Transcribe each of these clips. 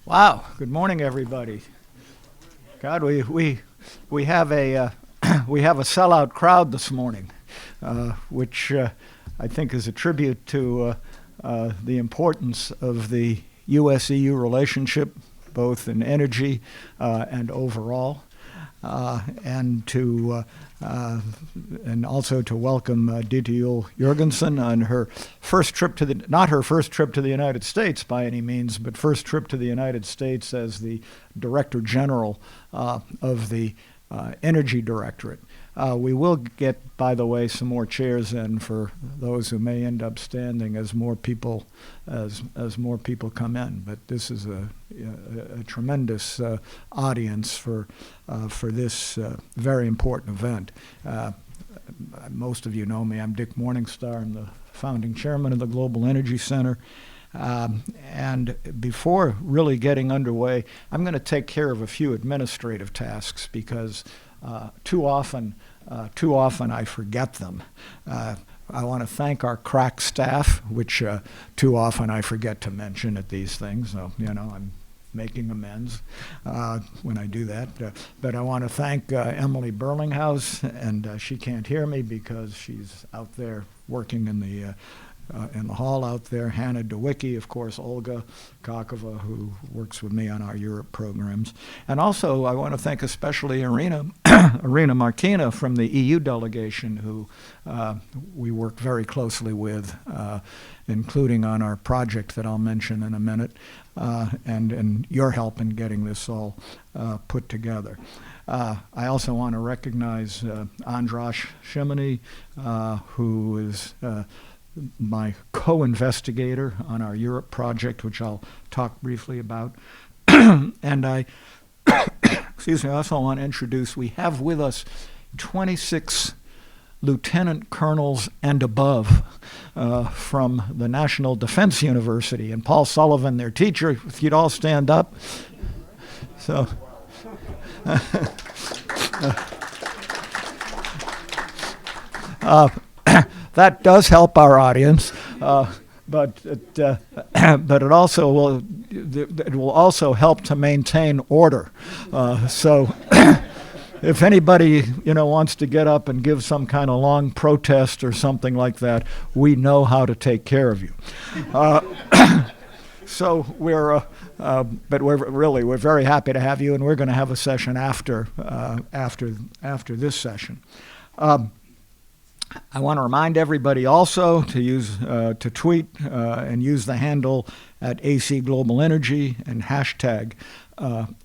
Wow. Good morning, everybody. God, we have a we have a sellout crowd this morning, which I think is a tribute to the importance of the U.S.-EU relationship, both in energy and overall, and also to welcome Ditte Juul-Jørgensen on her first trip to not her first trip to the United States by any means, but first trip to the United States as the Director General of the Energy Directorate. We will get, by the way, some more chairs in for those who may end up standing as more people more people come in. But this is a tremendous audience for this very important event. Most of you know me. I'm Dick Morningstar. I'm the founding chairman of the Global Energy Center. And before really getting underway, I'm going to take care of a few administrative tasks because too often I forget them. I want to thank our crack staff, which too often I forget to mention at these things. So, I'm making amends when I do that. But I want to thank Emily Burlinghouse, and she can't hear me because she's out there working in the hall out there. Hannah DeWicki, of course, Olga Kakova, who works with me on our Europe programs. And also, I want to thank especially Irina Markina from the EU delegation, who we work very closely with, including on our project that I'll mention in a minute, and your help in getting this all put together. I also want to recognize Andras Shimony, who is my co-investigator on our Europe project, which I'll talk briefly about. And I also want to introduce, we have with us 26 lieutenant colonels and above from the National Defense University, and Paul Sullivan, their teacher. If you'd all stand up. So. That does help our audience, but it also will also help to maintain order. So if anybody wants to get up and give some kind of long protest or something like that, we know how to take care of you. So we're very happy to have you, and we're going to have a session after this session. I want to remind everybody also to use to tweet and use the handle at AC Global Energy and hashtag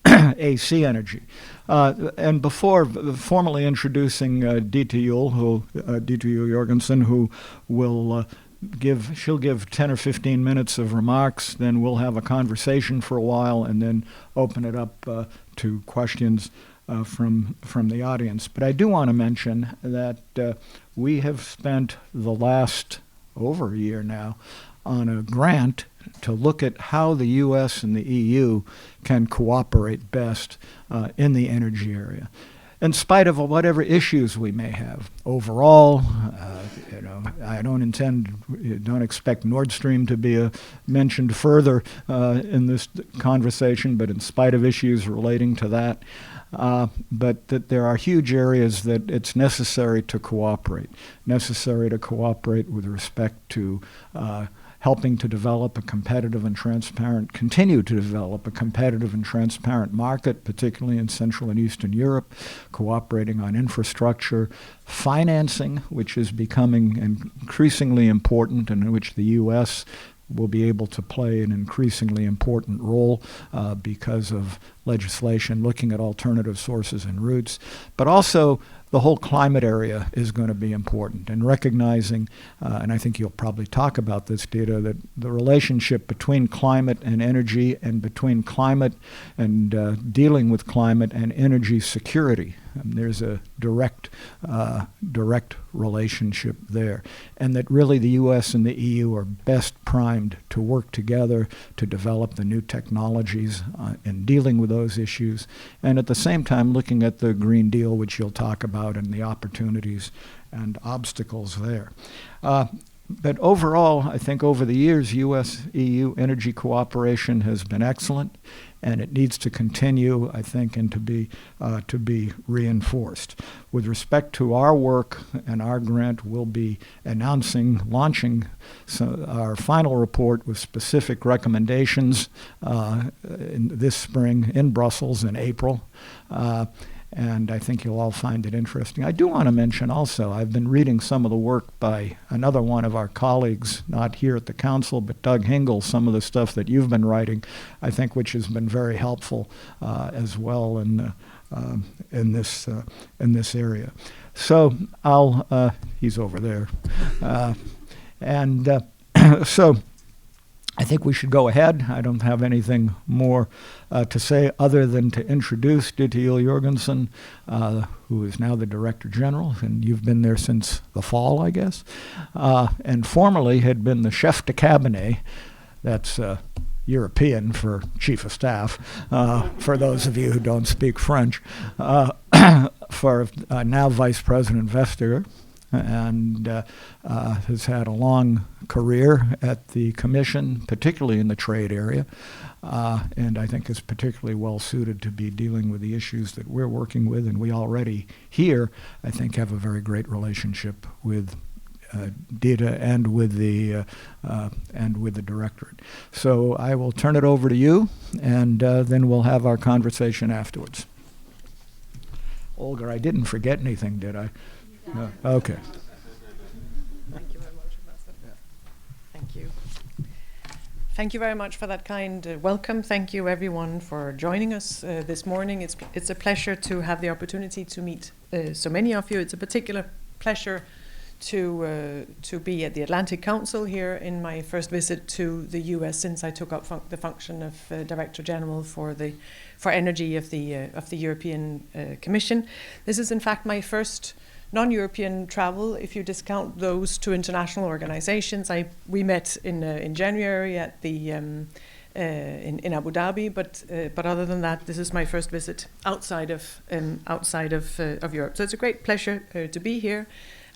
AC Energy. And before formally introducing Ditte Juul-Jørgensen, who will she'll give 10 or 15 minutes of remarks, then we'll have a conversation for a while, and then open it up to questions from the audience. But I do want to mention that we have spent the last over a year now on a grant to look at how the U.S. and the EU can cooperate best in the energy area, in spite of whatever issues we may have. Overall, I don't expect Nord Stream to be mentioned further in this conversation, but in spite of issues relating to that, but that there are huge areas that it's necessary to cooperate with respect to helping to develop a competitive and transparent, continue to develop a competitive and transparent market, particularly in Central and Eastern Europe, cooperating on infrastructure, financing, which is becoming increasingly important and in which the U.S. will be able to play an increasingly important role because of legislation looking at alternative sources and routes, but also the whole climate area is going to be important, and recognizing, and I think you'll probably talk about this, Ditte, that the relationship between climate and energy, and between climate and dealing with climate and energy security, there's a direct relationship there, and that really the U.S. and the EU are best primed to work together to develop the new technologies in dealing with those issues, and at the same time looking at the Green Deal, which you'll talk about, and the opportunities and obstacles there. But overall, I think over the years, U.S.-EU energy cooperation has been excellent, and it needs to continue, I think, and to be reinforced. With respect to our work and our grant, we'll be launching our final report with specific recommendations this spring in Brussels in April. And I think you'll all find it interesting. I do want to mention also, I've been reading some of the work by another one of our colleagues, not here at the Council, but Doug Hingle, some of the stuff that you've been writing, I think, which has been very helpful as well in this area. So he's over there. So I think we should go ahead. I don't have anything more to say other than to introduce Ditte Juul-Jørgensen, who is now the Director General, and you've been there since the fall, I guess, and formerly had been the Chef de Cabinet. That's European for Chief of Staff, for those of you who don't speak French, for now Vice President Vestager, and has had a long career at the Commission, particularly in the trade area, and I think is particularly well suited to be dealing with the issues that we're working with, and we already here, I think, have a very great relationship with Ditte and with the Directorate. So I will turn it over to you, and then we'll have our conversation afterwards. Olga, I didn't forget anything, did I? No. Okay. Thank you very much, Ambassador. Thank you. Thank you very much for that kind welcome. Thank you, everyone, for joining us this morning. It's a pleasure to have the opportunity to meet so many of you. It's a particular pleasure to be at the Atlantic Council here in my first visit to the U.S. since I took up the function of Director General for Energy of the European Commission. This is, in fact, my first non-European travel, if you discount those two international organizations. We met in January at the in Abu Dhabi, but other than that, this is my first visit outside of Europe. So it's a great pleasure to be here.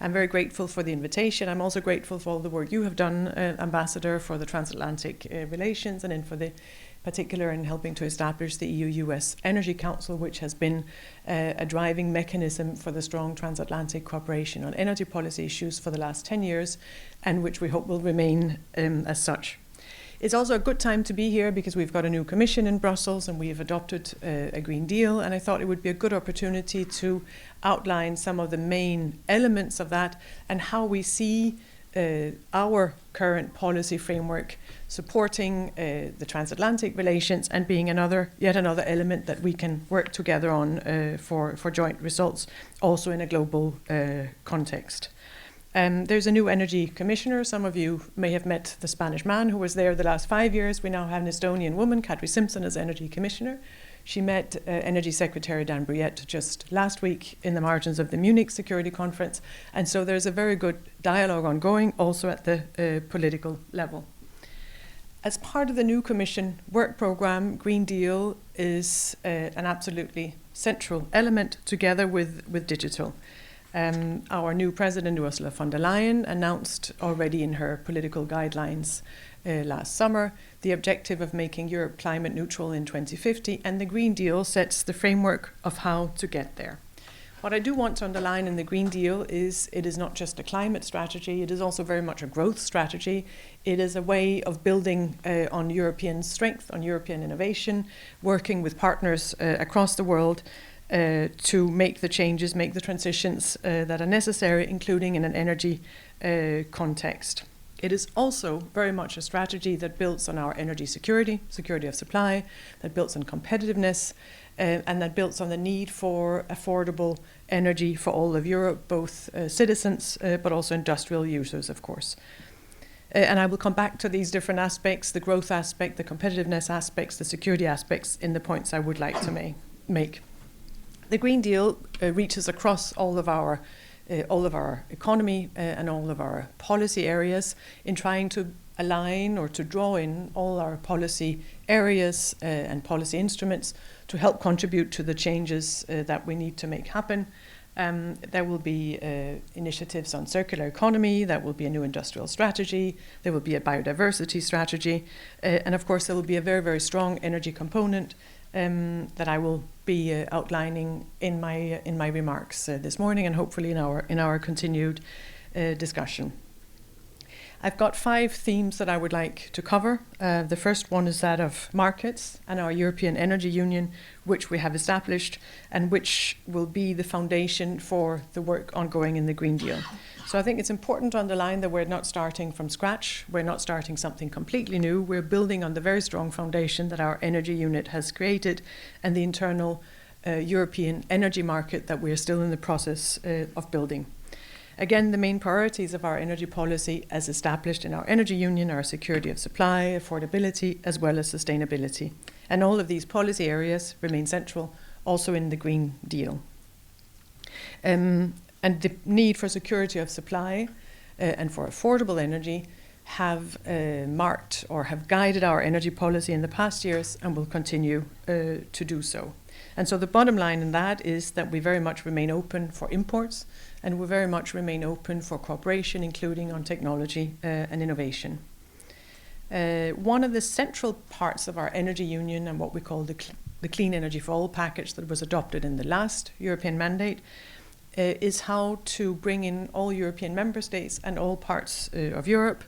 I'm very grateful for the invitation. I'm also grateful for all the work you have done, Ambassador, for the transatlantic relations, and for the particular in helping to establish the EU-US Energy Council, which has been a driving mechanism for the strong transatlantic cooperation on energy policy issues for the last 10 years, and which we hope will remain as such. It's also a good time to be here because we've got a new commission in Brussels and we've adopted a Green Deal, and I thought it would be a good opportunity to outline some of the main elements of that and how we see our current policy framework supporting the transatlantic relations and being yet another element that we can work together on for joint results, also in a global context. There's a new energy commissioner. Some of you may have met the Spanish man who was there the last 5 years. We now have an Estonian woman, Kadri Simpson, as energy commissioner. She met Energy Secretary Dan Brouillette just last week in the margins of the Munich Security Conference. And so there's a very good dialogue ongoing, also at the political level. As part of the new Commission work programme, Green Deal is an absolutely central element together with digital. Our new President, Ursula von der Leyen, announced already in her political guidelines last summer the objective of making Europe climate neutral in 2050, and the Green Deal sets the framework of how to get there. What I do want to underline in the Green Deal is it is not just a climate strategy, it is also very much a growth strategy. It is a way of building on European strength, on European innovation, working with partners across the world to make the changes, make the transitions that are necessary, including in an energy context. It is also very much a strategy that builds on our energy security of supply, that builds on competitiveness, and that builds on the need for affordable energy for all of Europe, both citizens, but also industrial users, of course. And I will come back to these different aspects, the growth aspect, the competitiveness aspects, the security aspects, in the points I would like to make. The Green Deal reaches across all of our economy and all of our policy areas in trying to align or to draw in all our policy areas and policy instruments to help contribute to the changes that we need to make happen. There will be initiatives on circular economy, there will be a new industrial strategy, there will be a biodiversity strategy, and of course there will be a very, very strong energy component that I will be outlining in my remarks this morning, and hopefully in our continued discussion. I've got 5 themes that I would like to cover. The first one is that of markets and our European Energy Union, which we have established and which will be the foundation for the work ongoing in the Green Deal. So I think it's important to underline that we're not starting from scratch. We're not starting something completely new. We're building on the very strong foundation that our energy unit has created and the internal European energy market that we're still in the process of building. Again, the main priorities of our energy policy as established in our energy union are security of supply, affordability, as well as sustainability. And all of these policy areas remain central also in the Green Deal. And the need for security of supply and for affordable energy have marked or have guided our energy policy in the past years and will continue to do so. And so the bottom line in that is that we very much remain open for imports, and we very much remain open for cooperation, including on technology and innovation. One of the central parts of our energy union and what we call the Clean Energy for All package that was adopted in the last European mandate is how to bring in all European member states and all parts of Europe,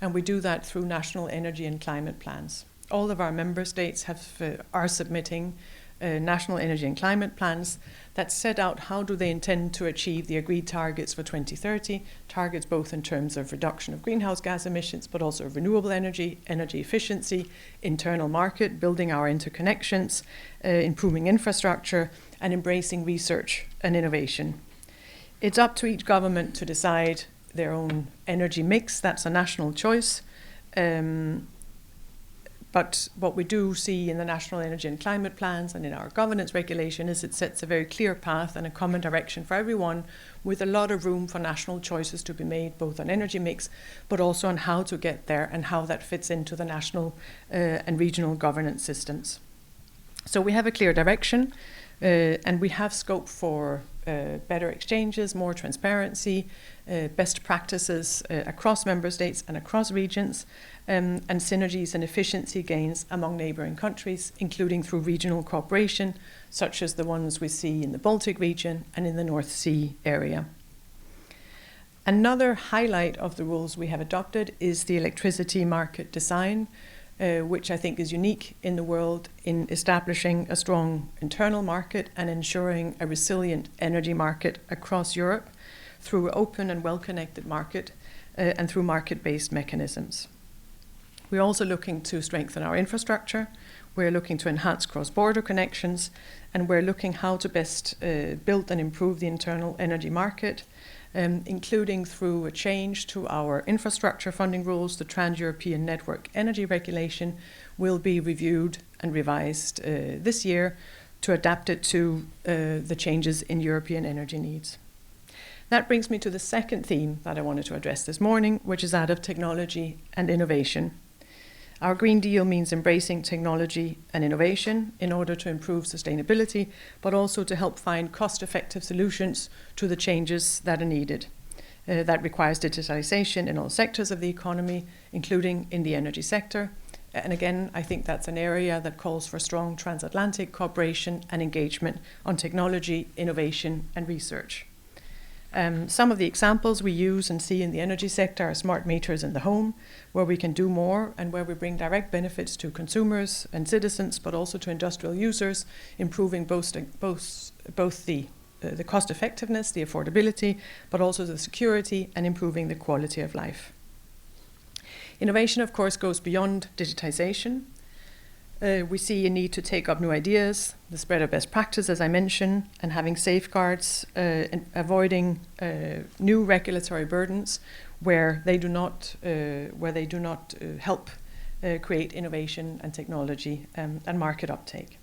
and we do that through national energy and climate plans. All of our member states are submitting national energy and climate plans that set out how do they intend to achieve the agreed targets for 2030, targets both in terms of reduction of greenhouse gas emissions, but also of renewable energy, energy efficiency, internal market, building our interconnections, improving infrastructure, and embracing research and innovation. It's up to each government to decide their own energy mix. That's a national choice. But what we do see in the national energy and climate plans and in our governance regulation is it sets a very clear path and a common direction for everyone, with a lot of room for national choices to be made, both on energy mix, but also on how to get there and how that fits into the national and regional governance systems. So we have a clear direction, and we have scope for better exchanges, more transparency, best practices across member states and across regions, and synergies and efficiency gains among neighbouring countries, including through regional cooperation, such as the ones we see in the Baltic region and in the North Sea area. Another highlight of the rules we have adopted is the electricity market design, which I think is unique in the world in establishing a strong internal market and ensuring a resilient energy market across Europe through an open and well-connected market and through market-based mechanisms. We're also looking to strengthen our infrastructure. We're looking to enhance cross-border connections, and we're looking how to best build and improve the internal energy market, including through a change to our infrastructure funding rules. The Trans-European Network Energy Regulation will be reviewed and revised this year to adapt it to the changes in European energy needs. That brings me to the second theme that I wanted to address this morning, which is that of technology and innovation. Our Green Deal means embracing technology and innovation in order to improve sustainability, but also to help find cost-effective solutions to the changes that are needed. That requires digitalization in all sectors of the economy, including in the energy sector. And again, I think that's an area that calls for strong transatlantic cooperation and engagement on technology, innovation, and research. Some of the examples we use and see in the energy sector are smart meters in the home, where we can do more and where we bring direct benefits to consumers and citizens, but also to industrial users, improving both the cost effectiveness, the affordability, but also the security and improving the quality of life. Innovation, of course, goes beyond digitization. We see a need to take up new ideas, the spread of best practice, as I mentioned, and having safeguards, and avoiding new regulatory burdens where they do not help create innovation and technology and market uptake.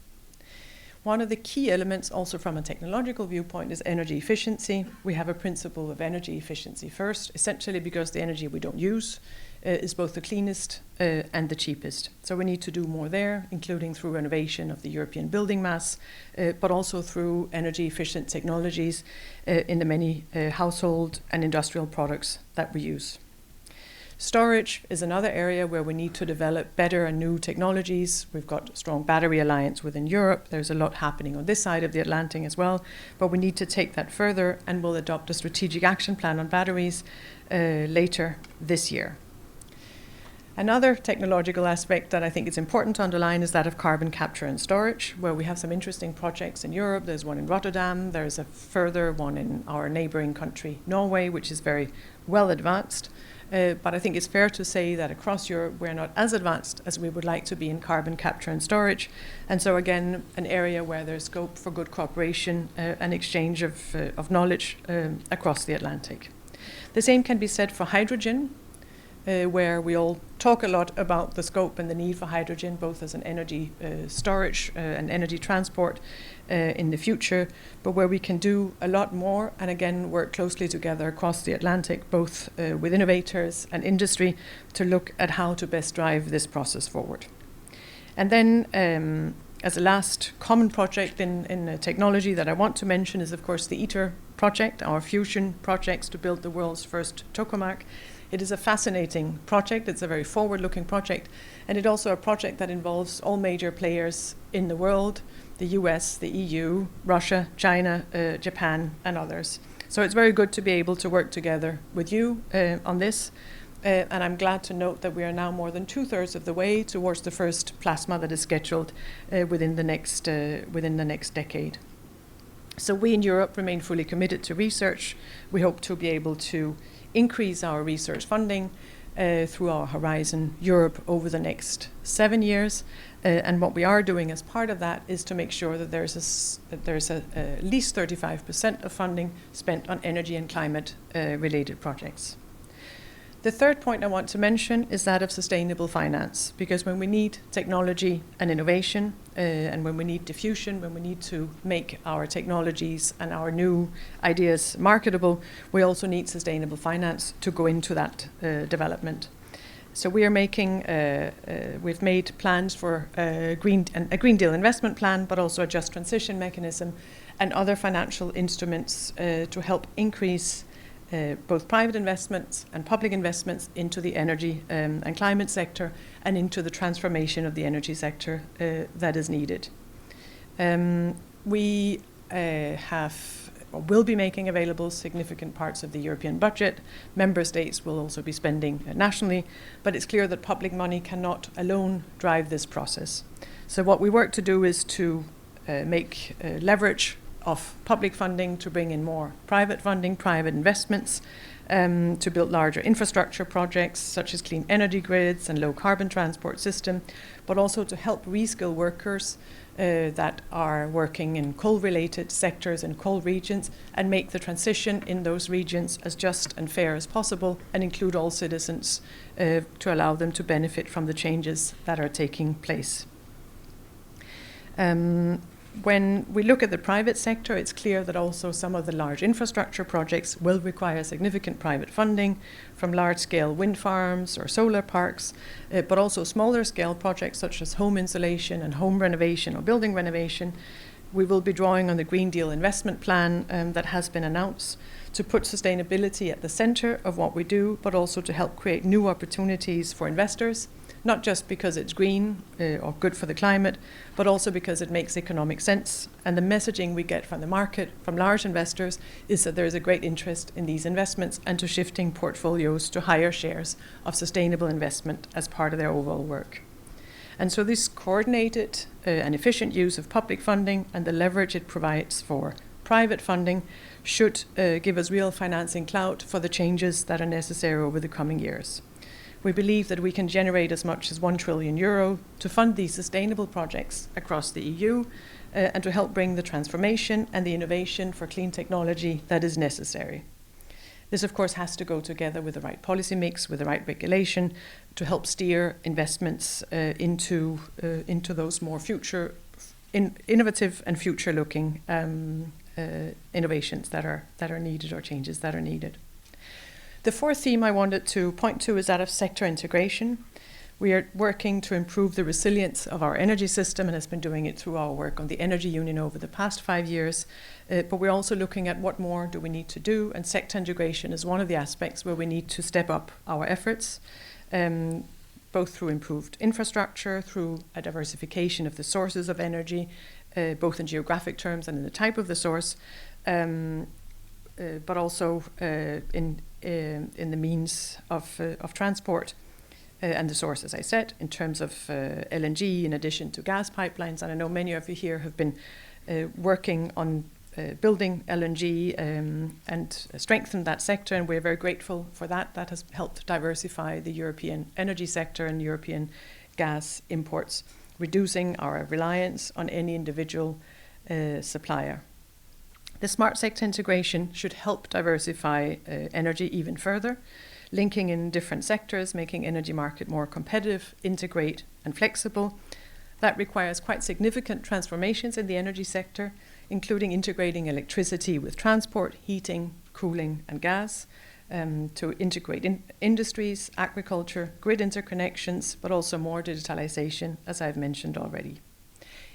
One of the key elements, also from a technological viewpoint, is energy efficiency. We have a principle of energy efficiency first, essentially because the energy we don't use is both the cleanest and the cheapest. So we need to do more there, including through renovation of the European building mass, but also through energy efficient technologies in the many household and industrial products that we use. Storage is another area where we need to develop better and new technologies. We've got a strong battery alliance within Europe. There's a lot happening on this side of the Atlantic as well, but we need to take that further, and we'll adopt a strategic action plan on batteries later this year. Another technological aspect that I think is important to underline is that of carbon capture and storage, where we have some interesting projects in Europe. There's one in Rotterdam. There's a further one in our neighbouring country, Norway, which is very well advanced. But I think it's fair to say that across Europe, we're not as advanced as we would like to be in carbon capture and storage. And so again, an area where there's scope for good cooperation and exchange of knowledge across the Atlantic. The same can be said for hydrogen, where we all talk a lot about the scope and the need for hydrogen, both as an energy storage and energy transport in the future, but where we can do a lot more and again work closely together across the Atlantic, both with innovators and industry, to look at how to best drive this process forward. And then as a last common project in technology that I want to mention is of course the ITER project, our fusion projects to build the world's first tokamak. It is a fascinating project. It's a very forward-looking project, and it's also a project that involves all major players in the world, the US, the EU, Russia, China, Japan, and others. So it's very good to be able to work together with you on this, and I'm glad to note that we are now more than 2/3 of the way towards the first plasma that is scheduled within the next decade. So we in Europe remain fully committed to research. We hope to be able to increase our research funding through our Horizon Europe over the next 7 years. And what we are doing as part of that is to make sure that there's at least 35% of funding spent on energy and climate related projects. The third point I want to mention is that of sustainable finance, because when we need technology and innovation, and when we need diffusion, when we need to make our technologies and our new ideas marketable, we also need sustainable finance to go into that development. So we are we've made plans for a Green Deal investment plan, but also a just transition mechanism and other financial instruments to help increase both private investments and public investments into the energy and climate sector and into the transformation of the energy sector that is needed. We will be making available significant parts of the European budget. Member states will also be spending nationally, but it's clear that public money cannot alone drive this process. So what we work to do is to make leverage of public funding to bring in more private funding, private investments, to build larger infrastructure projects such as clean energy grids and low carbon transport system, but also to help reskill workers that are working in coal-related sectors and coal regions and make the transition in those regions as just and fair as possible and include all citizens to allow them to benefit from the changes that are taking place. When we look at the private sector, it's clear that also some of the large infrastructure projects will require significant private funding, from large-scale wind farms or solar parks, but also smaller-scale projects such as home insulation and home renovation or building renovation. We will be drawing on the Green Deal investment plan that has been announced to put sustainability at the center of what we do, but also to help create new opportunities for investors, not just because it's green or good for the climate, but also because it makes economic sense. And the messaging we get from the market, from large investors, is that there's a great interest in these investments and to shifting portfolios to higher shares of sustainable investment as part of their overall work. And so this coordinated and efficient use of public funding and the leverage it provides for private funding should give us real financing clout for the changes that are necessary over the coming years. We believe that we can generate as much as €1 trillion to fund these sustainable projects across the EU and to help bring the transformation and the innovation for clean technology that is necessary. This, of course, has to go together with the right policy mix, with the right regulation to help steer investments into those more innovative and future-looking innovations that are needed or changes that are needed. The fourth theme I wanted to point to is that of sector integration. We are working to improve the resilience of our energy system and has been doing it through our work on the Energy Union over the past 5 years. But we're also looking at what more do we need to do, and sector integration is one of the aspects where we need to step up our efforts, both through improved infrastructure, through a diversification of the sources of energy, both in geographic terms and in the type of the source, but also in the means of transport. And the source, as I said, in terms of LNG, in addition to gas pipelines. And I know many of you here have been working on building LNG and strengthen that sector, and we're very grateful for that. That has helped diversify the European energy sector and European gas imports, reducing our reliance on any individual supplier. The smart sector integration should help diversify energy even further, linking in different sectors, making energy market more competitive, integrate and flexible. That requires quite significant transformations in the energy sector, including integrating electricity with transport, heating, cooling and gas, to integrate industries, agriculture, grid interconnections, but also more digitalization, as I've mentioned already.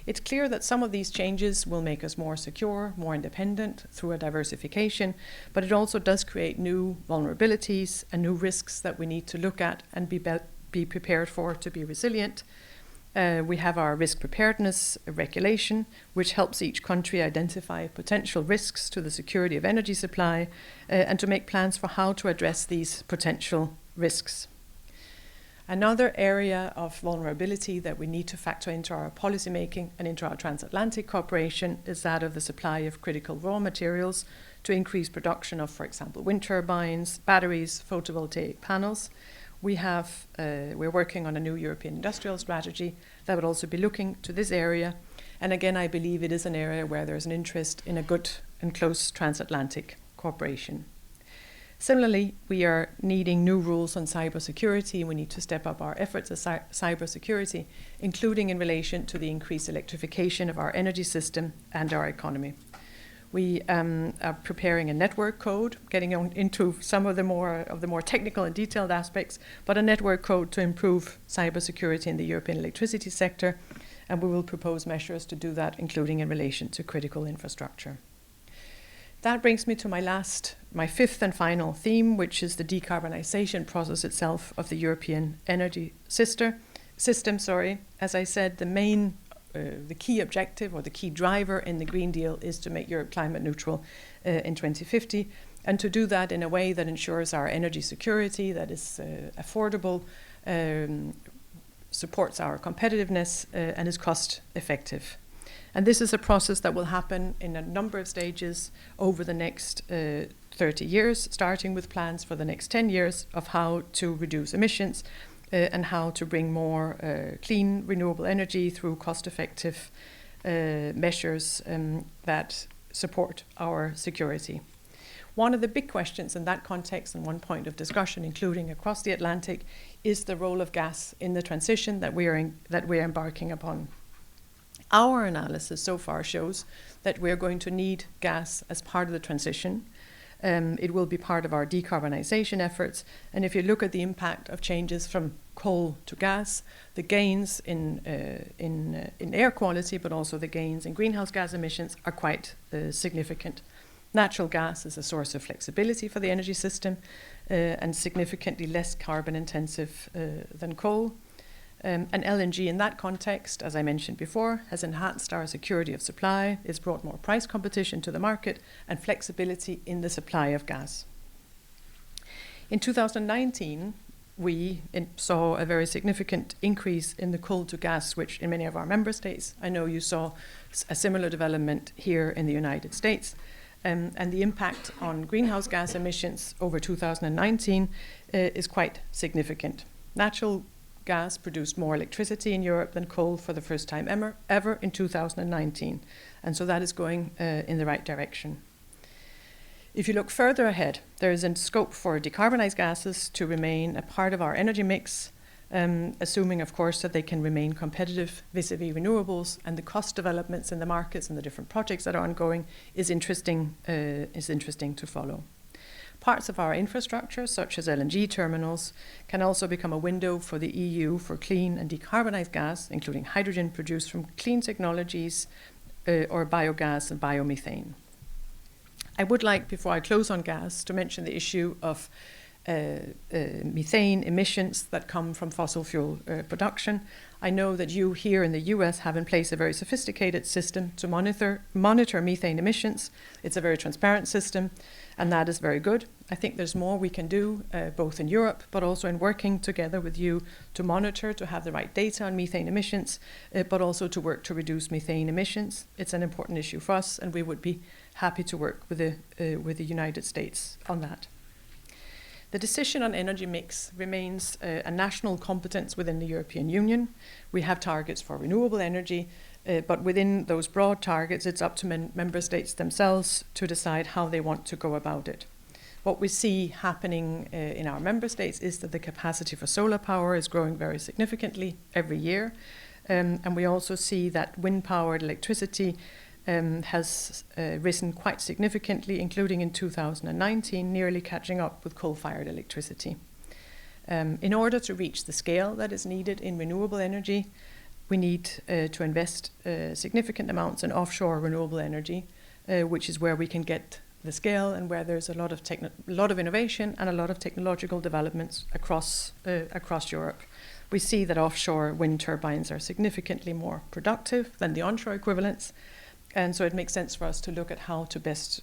It's clear that some of these changes will make us more secure, more independent through a diversification, but it also does create new vulnerabilities and new risks that we need to look at and be prepared for to be resilient. We have our risk preparedness regulation, which helps each country identify potential risks to the security of energy supply and to make plans for how to address these potential risks. Another area of vulnerability that we need to factor into our policy making and into our transatlantic cooperation is that of the supply of critical raw materials to increase production of, for example, wind turbines, batteries, photovoltaic panels. We're working on a new European industrial strategy that would also be looking to this area. And again, I believe it is an area where there's an interest in a good and close transatlantic cooperation. Similarly, we are needing new rules on cybersecurity, and we need to step up our efforts at cybersecurity, including in relation to the increased electrification of our energy system and our economy. We are preparing a network code, getting into some of the more technical and detailed aspects, but a network code to improve cybersecurity in the European electricity sector, and we will propose measures to do that, including in relation to critical infrastructure. That brings me to my fifth and final theme, which is the decarbonization process itself of the European energy system. As I said, the key objective or the key driver in the Green Deal is to make Europe climate neutral in 2050, and to do that in a way that ensures our energy security, that is affordable, supports our competitiveness, and is cost effective. And this is a process that will happen in a number of stages over the next 30 years, starting with plans for the next 10 years of how to reduce emissions and how to bring more clean, renewable energy through cost-effective measures that support our security. One of the big questions in that context, and one point of discussion, including across the Atlantic, is the role of gas in the transition that we are embarking upon. Our analysis so far shows that we're going to need gas as part of the transition. It will be part of our decarbonization efforts. And if you look at the impact of changes from coal to gas, the gains in air quality, but also the gains in greenhouse gas emissions are quite significant. Natural gas is a source of flexibility for the energy system and significantly less carbon intensive than coal. And LNG in that context, as I mentioned before, has enhanced our security of supply, it's brought more price competition to the market and flexibility in the supply of gas. In 2019, we saw a very significant increase in the coal to gas switch in many of our member states. I know you saw a similar development here in the United States. And the impact on greenhouse gas emissions over 2019 is quite significant. Natural gas produced more electricity in Europe than coal for the first time ever in 2019. And so that is going in the right direction. If you look further ahead, there is a scope for decarbonized gases to remain a part of our energy mix, assuming, of course, that they can remain competitive vis-a-vis renewables, and the cost developments in the markets and the different projects that are ongoing is interesting to follow. Parts of our infrastructure, such as LNG terminals, can also become a window for the EU for clean and decarbonised gas, including hydrogen produced from clean technologies or biogas and biomethane. I would like, before I close on gas, to mention the issue of methane emissions that come from fossil fuel production. I know that you here in the US have in place a very sophisticated system to monitor methane emissions. It's a very transparent system, and that is very good. I think there's more we can do, both in Europe, but also in working together with you to monitor, to have the right data on methane emissions, but also to work to reduce methane emissions. It's an important issue for us, and we would be happy to work with the United States on that. The decision on energy mix remains a national competence within the European Union. We have targets for renewable energy, but within those broad targets, it's up to member states themselves to decide how they want to go about it. What we see happening in our member states is that the capacity for solar power is growing very significantly every year. And we also see that wind-powered electricity has risen quite significantly, including in 2019, nearly catching up with coal-fired electricity. In order to reach the scale that is needed in renewable energy, we need to invest significant amounts in offshore renewable energy, which is where we can get the scale and where there's a lot of innovation and a lot of technological developments across Europe. We see that offshore wind turbines are significantly more productive than the onshore equivalents. And so it makes sense for us to look at how to best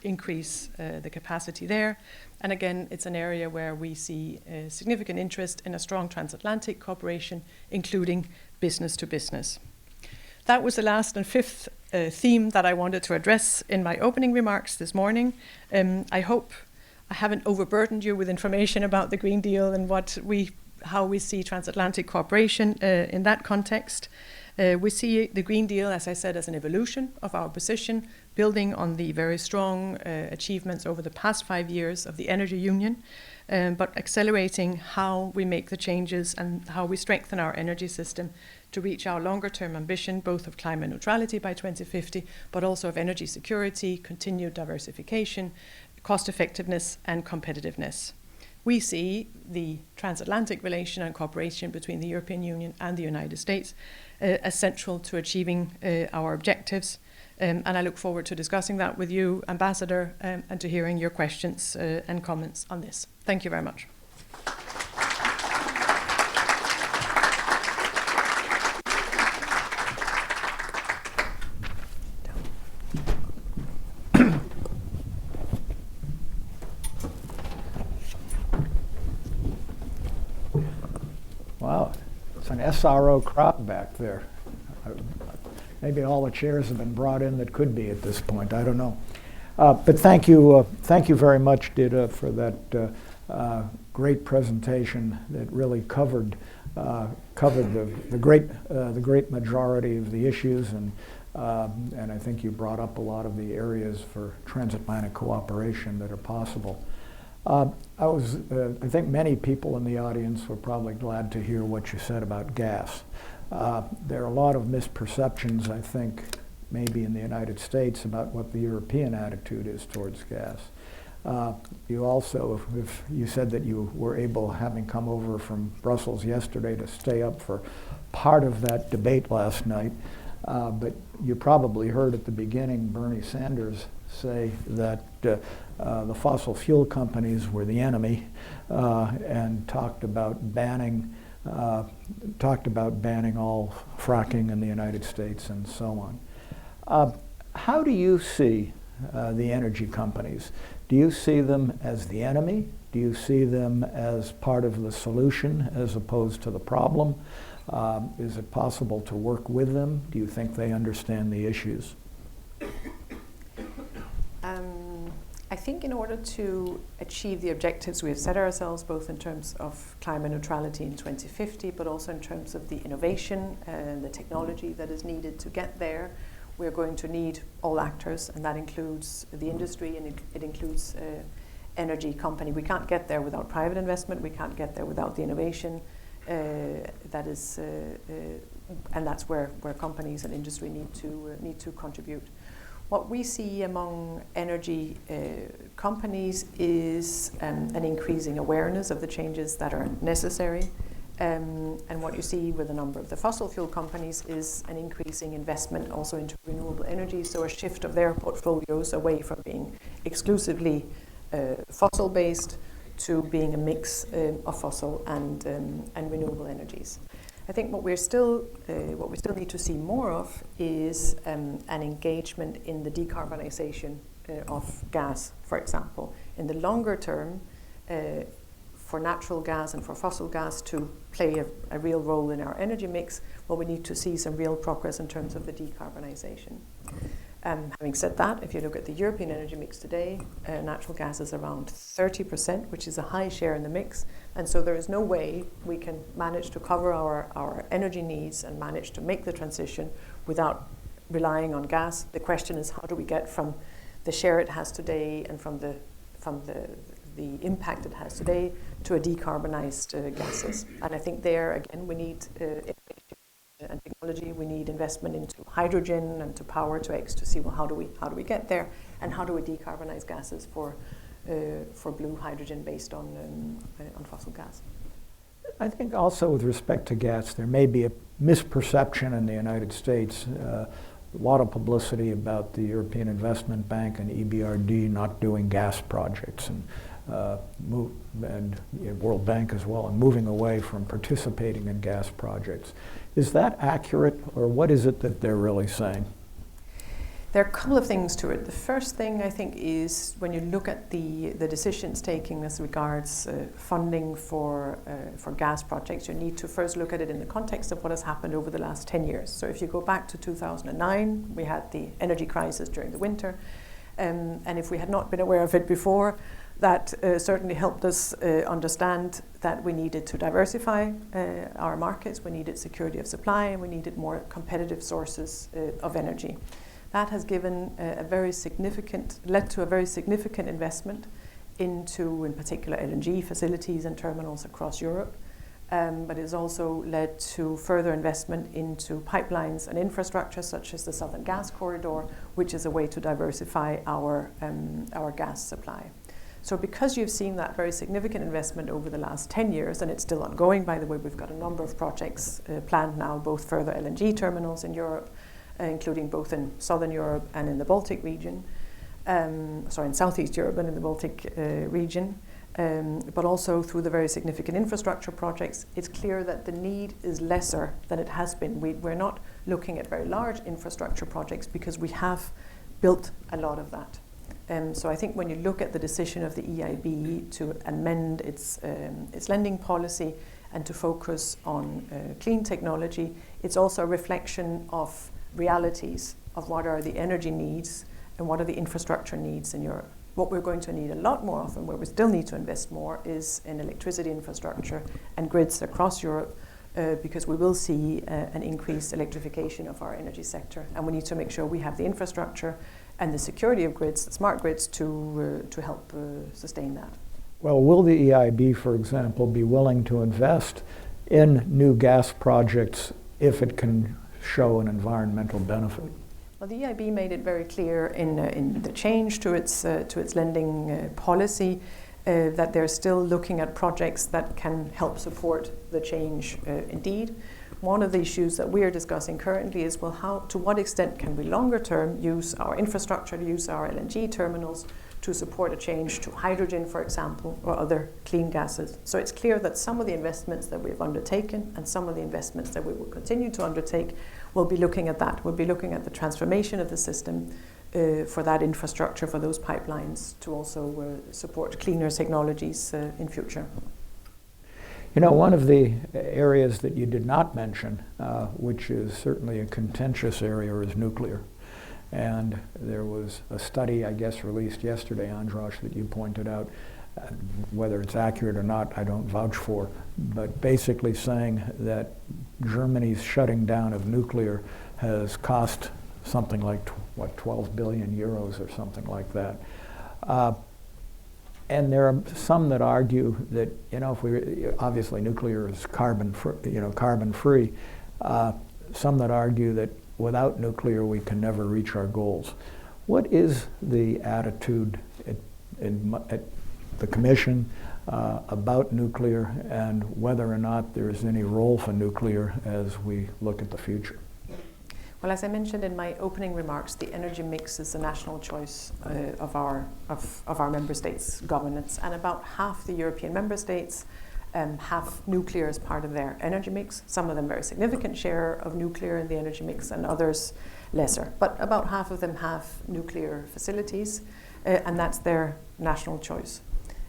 increase the capacity there. And again, it's an area where we see significant interest in a strong transatlantic cooperation, including business to business. That was the last and fifth theme that I wanted to address in my opening remarks this morning. I hope I haven't overburdened you with information about the Green Deal and how we see transatlantic cooperation in that context. We see the Green Deal, as I said, as an evolution of our position, building on the very strong achievements over the past 5 years of the Energy Union, but accelerating how we make the changes and how we strengthen our energy system to reach our longer-term ambition, both of climate neutrality by 2050, but also of energy security, continued diversification, cost effectiveness, and competitiveness. We see the transatlantic relation and cooperation between the European Union and the United States as central to achieving our objectives. And I look forward to discussing that with you, Ambassador, and to hearing your questions and comments on this. Thank you very much. Wow, it's an SRO crop back there. Maybe all the chairs have been brought in that could be at this point. I don't know. But thank you very much, Ditte, for that great presentation that really covered the great majority of the issues, and I think you brought up a lot of the areas for transatlantic cooperation that are possible. I think many people in the audience were probably glad to hear what you said about gas. There are a lot of misperceptions, I think, maybe in the United States about what the European attitude is towards gas. You also, if you said that you were able, having come over from Brussels yesterday, to stay up for part of that debate last night, but you probably heard at the beginning Bernie Sanders say that the fossil fuel companies were the enemy, and talked about banning all fracking in the United States and so on. How do you see the energy companies? Do you see them as the enemy? Do you see them as part of the solution as opposed to the problem? Is it possible to work with them? Do you think they understand the issues? I think in order to achieve the objectives we have set ourselves, both in terms of climate neutrality in 2050, but also in terms of the innovation and the technology that is needed to get there, we're going to need all actors, and that includes the industry, and it includes energy company. We can't get there without private investment. We can't get there without the innovation. That is, and that's where companies and industry need to contribute. What we see among energy companies is an increasing awareness of the changes that are necessary. And what you see with a number of the fossil fuel companies is an increasing investment also into renewable energy, so a shift of their portfolios away from being exclusively fossil-based to being a mix of fossil and renewable energies. I think what we still need to see more of is an engagement in the decarbonization of gas, for example. In the longer term, for natural gas and for fossil gas to play a real role in our energy mix, well, we need to see some real progress in terms of the decarbonization. Having said that, if you look at the European energy mix today, natural gas is around 30%, which is a high share in the mix. And so there is no way we can manage to cover our energy needs and manage to make the transition without relying on gas. The question is, how do we get from the share it has today and from the impact it has today to a decarbonized gases? And I think there, again, we need innovation and technology. We need investment into hydrogen and to power to X to see, well, how do we get there, and how do we decarbonize gases for blue hydrogen based on fossil gas. I think also with respect to gas, there may be a misperception in the United States. A lot of publicity about the European Investment Bank and EBRD not doing gas projects, and World Bank as well, and moving away from participating in gas projects. Is that accurate, or what is it that they're really saying? There are a couple of things to it. The first thing, I think, is when you look at the decisions taken as regards funding for gas projects, you need to first look at it in the context of what has happened over the last 10 years. So if you go back to 2009, we had the energy crisis during the winter, and if we had not been aware of it before, that certainly helped us understand that we needed to diversify our markets, we needed security of supply, and we needed more competitive sources of energy. That has given led to a very significant investment into, in particular, LNG facilities and terminals across Europe, but it's also led to further investment into pipelines and infrastructure such as the Southern Gas Corridor, which is a way to diversify our gas supply. So because you've seen that very significant investment over the last 10 years, and it's still ongoing, by the way, we've got a number of projects planned now, both further LNG terminals in Europe, including both in Southern Europe and in the Baltic region, in Southeast Europe and in the Baltic region, but also through the very significant infrastructure projects. It's clear that the need is lesser than it has been. We're not looking at very large infrastructure projects because we have built a lot of that. So I think when you look at the decision of the EIB to amend its lending policy and to focus on clean technology, it's also a reflection of realities of what are the energy needs and what are the infrastructure needs in Europe. What we're going to need a lot more of, and where we still need to invest more, is in electricity infrastructure and grids across Europe, because we will see an increased electrification of our energy sector, and we need to make sure we have the infrastructure and the security of grids, the smart grids, to help sustain that. Well, will the EIB, for example, be willing to invest in new gas projects if it can show an environmental benefit? Well, the EIB made it very clear in the change to its lending policy that they're still looking at projects that can help support the change indeed. One of the issues that we are discussing currently is, well, to what extent can we longer term use our infrastructure, to use our LNG terminals to support a change to hydrogen, for example, or other clean gases. So it's clear that some of the investments that we've undertaken and some of the investments that we will continue to undertake will be looking at that. We'll be looking at the transformation of the system for that infrastructure, for those pipelines, to also support cleaner technologies in future. You know, one of the areas that you did not mention, which is certainly a contentious area, is nuclear. And there was a study, I guess, released yesterday, Andras, that you pointed out. Whether it's accurate or not, I don't vouch for, but basically saying that Germany's shutting down of nuclear has cost something like, 12 billion euros or something like that. And there are some that argue that, obviously nuclear is carbon free. Some that argue that without nuclear we can never reach our goals. What is the attitude at the Commission about nuclear, and whether or not there is any role for nuclear as we look at the future? Well, as I mentioned in my opening remarks, the energy mix is a national choice of our member states' governance, and about half the European member states have nuclear as part of their energy mix. Some of them very significant share of nuclear in the energy mix, and others lesser. But about half of them have nuclear facilities, and that's their national choice.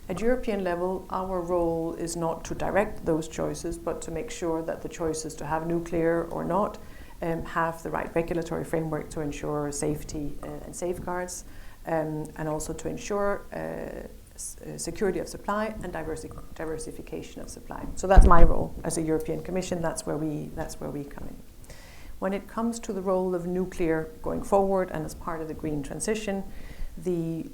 At European level, our role is not to direct those choices, but to make sure that the choices to have nuclear or not have the right regulatory framework to ensure safety and safeguards, and also to ensure security of supply and diversification of supply. So that's my role as a European Commission. That's where we come in. When it comes to the role of nuclear going forward and as part of the green transition, the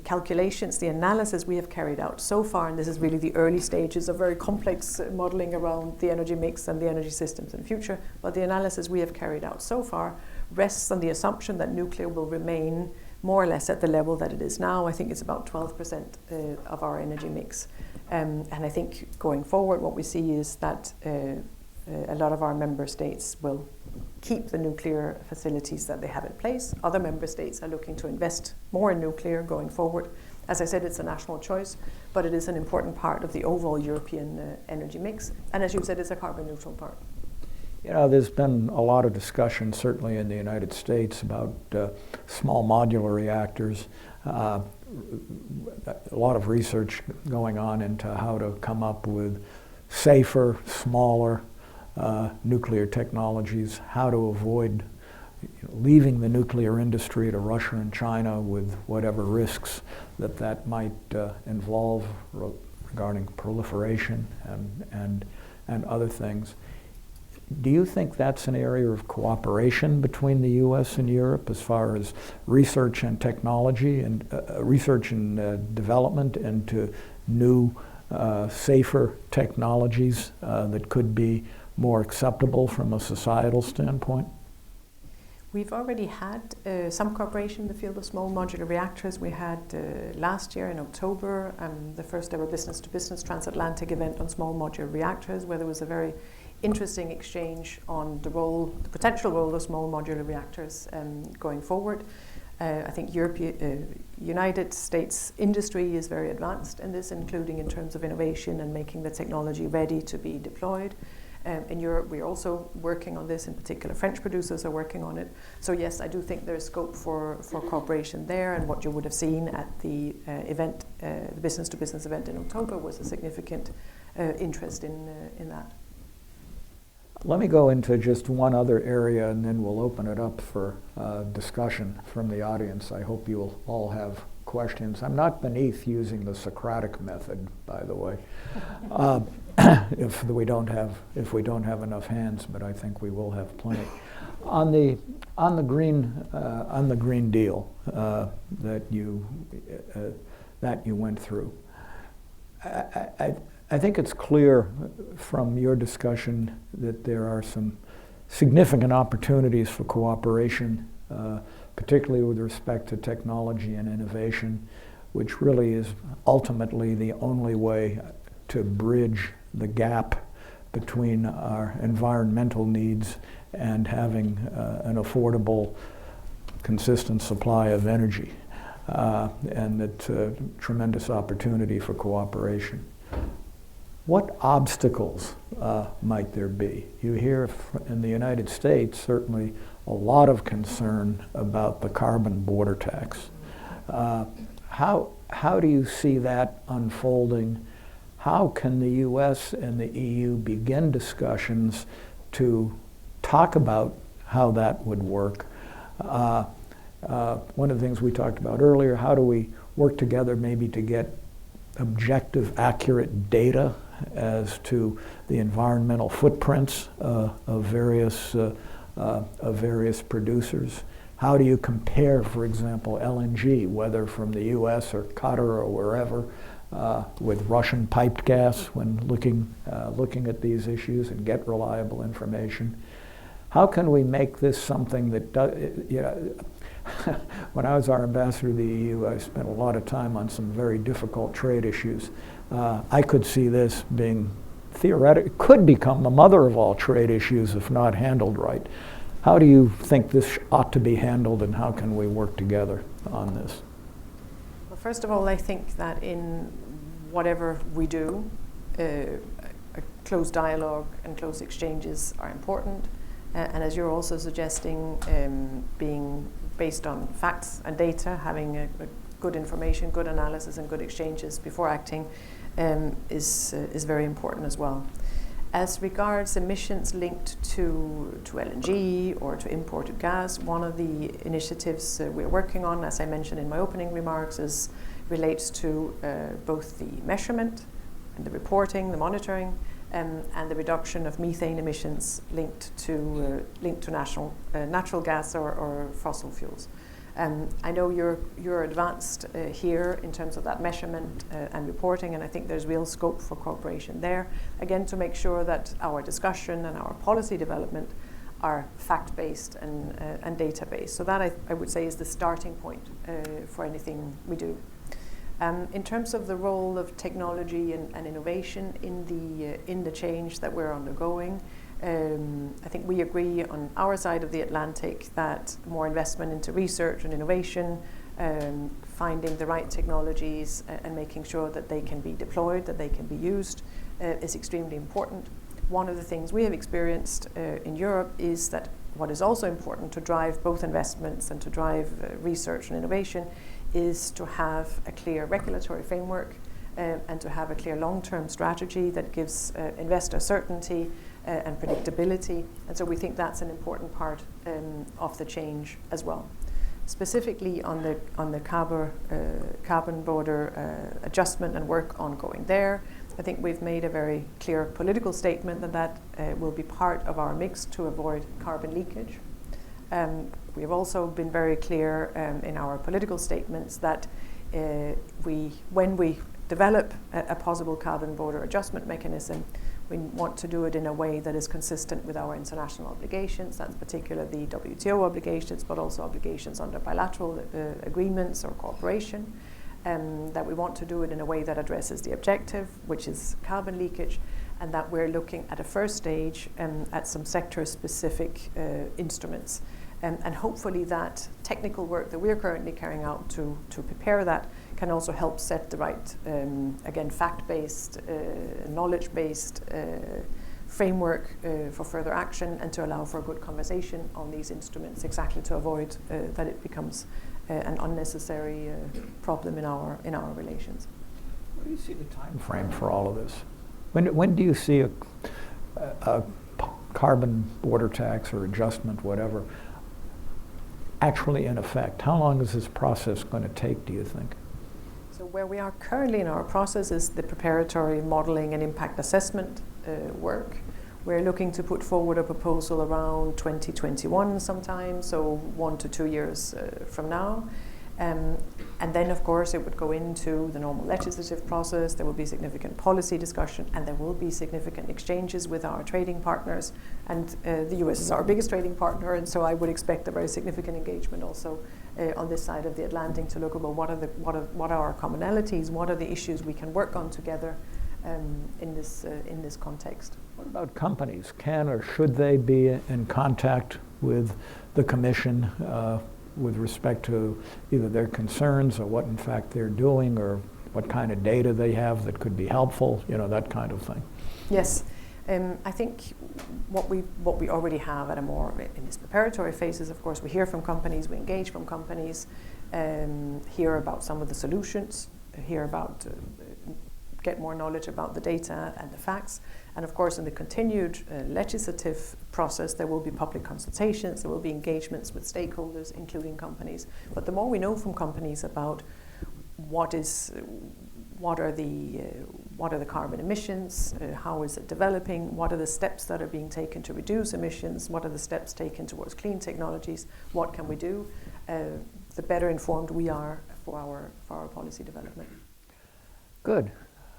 calculations, the analysis we have carried out so far, and this is really the early stages of very complex modeling around the energy mix and the energy systems in the future, but the analysis we have carried out so far rests on the assumption that nuclear will remain more or less at the level that it is now. I think it's about 12% of our energy mix. And I think going forward what we see is that a lot of our member states will keep the nuclear facilities that they have in place. Other member states are looking to invest more in nuclear going forward. As I said, it's a national choice, but it is an important part of the overall European energy mix. And as you said, it's a carbon neutral part. You know, there's been a lot of discussion, certainly in the United States, about small modular reactors. A lot of research going on into how to come up with safer, smaller nuclear technologies, how to avoid leaving the nuclear industry to Russia and China with whatever risks that might involve regarding proliferation and other things. Do you think that's an area of cooperation between the U.S. and Europe as far as research and technology and research and development into new, safer technologies that could be more acceptable from a societal standpoint? We've already had some cooperation in the field of small modular reactors. We had last year in October the first ever business-to-business transatlantic event on small modular reactors, where there was a very interesting exchange on the potential role of small modular reactors going forward. I think United States industry is very advanced in this, including in terms of innovation and making the technology ready to be deployed. In Europe, we're also working on this. In particular, French producers are working on it. So yes, I do think there's scope for cooperation there. And what you would have seen at the event, the business-to-business event in October, was a significant interest in that. Let me go into just one other area, and then we'll open it up for discussion from the audience. I hope you'll all have questions. I'm not beneath using the Socratic method, by the way, if we don't have enough hands, but I think we will have plenty. On the Green Deal that you went through, I think it's clear from your discussion that there are some significant opportunities for cooperation, particularly with respect to technology and innovation, which really is ultimately the only way to bridge the gap between our environmental needs and having an affordable, consistent supply of energy. And it's a tremendous opportunity for cooperation. What obstacles might there be? You hear in the United States certainly a lot of concern about the carbon border tax. How do you see that unfolding? How can the U.S. and the EU begin discussions to talk about how that would work? One of the things we talked about earlier, how do we work together maybe to get objective, accurate data as to the environmental footprints of various producers? How do you compare, for example, LNG, whether from the U.S. or Qatar or wherever, with Russian piped gas when looking at these issues and get reliable information? How can we make this something that when I was our ambassador to the EU, I spent a lot of time on some very difficult trade issues. I could see this being theoretic, could become the mother of all trade issues if not handled right. How do you think this ought to be handled, and how can we work together on this? Well, first of all, I think that in whatever we do, a close dialogue and close exchanges are important. And as you're also suggesting, being based on facts and data, having a good information, good analysis, and good exchanges before acting is very important as well. As regards emissions linked to LNG or to imported gas, one of the initiatives we're working on, as I mentioned in my opening remarks, relates to both the measurement and the reporting, the monitoring, and the reduction of methane emissions linked to natural gas or fossil fuels. I know you're advanced here in terms of that measurement and reporting, and I think there's real scope for cooperation there, again, to make sure that our discussion and our policy development are fact-based and data-based. So that I would say is the starting point for anything we do. In terms of the role of technology and innovation in the change that we're undergoing, I think we agree on our side of the Atlantic that more investment into research and innovation, finding the right technologies and making sure that they can be deployed, that they can be used, is extremely important. One of the things we have experienced in Europe is that what is also important to drive both investments and to drive research and innovation is to have a clear regulatory framework and to have a clear long-term strategy that gives investor certainty and predictability. And so we think that's an important part of the change as well. Specifically on the carbon border adjustment and work ongoing there, I think we've made a very clear political statement that will be part of our mix to avoid carbon leakage. We have also been very clear in our political statements that when we develop a possible carbon border adjustment mechanism, we want to do it in a way that is consistent with our international obligations. That's particularly the WTO obligations, but also obligations under bilateral agreements or cooperation. That we want to do it in a way that addresses the objective, which is carbon leakage, and that we're looking at a first stage at some sector-specific instruments. And hopefully that technical work that we're currently carrying out to prepare that can also help set the right, again, fact-based, knowledge-based framework for further action, and to allow for a good conversation on these instruments, exactly to avoid that it becomes an unnecessary problem in our relations. What do you see the time frame for all of this? When do you see a carbon border tax or adjustment, whatever, actually in effect? How long is this process going to take, do you think? So where we are currently in our process is the preparatory modeling and impact assessment work. We're looking to put forward a proposal around 2021 sometime, so 1 to 2 years from now. And then, of course, it would go into the normal legislative process. There will be significant policy discussion, and there will be significant exchanges with our trading partners. And the US is our biggest trading partner, and so I would expect a very significant engagement also on this side of the Atlantic to look at, well, what are our commonalities, what are the issues we can work on together in this context. What about companies? Can or should they be in contact with the Commission with respect to either their concerns or what in fact they're doing, or what kind of data they have that could be helpful, that kind of thing? Yes. I think what we already have at in this preparatory phase is, of course, we hear from companies, we engage from companies, hear about some of the solutions, hear about get more knowledge about the data and the facts. And of course, in the continued legislative process, there will be public consultations, there will be engagements with stakeholders, including companies. But the more we know from companies about what are the carbon emissions, how is it developing, what are the steps that are being taken to reduce emissions, what are the steps taken towards clean technologies, what can we do, the better informed we are for our policy development. Good.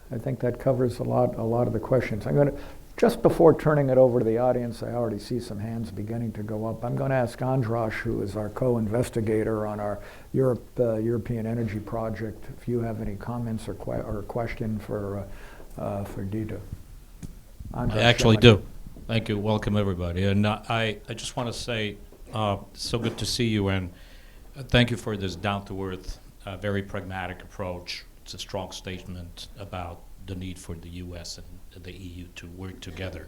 I think that covers a lot of the questions. I'm going to Just before turning it over to the audience, I already see some hands beginning to go up. I'm going to ask Andras, who is our co-investigator on our European Energy Project, if you have any comments or question for Ditte. Andras, I actually do. Thank you. Welcome, everybody. And I just want to say, so good to see you, and thank you for this down-to-earth, very pragmatic approach. It's a strong statement about the need for the U.S. and the EU to work together.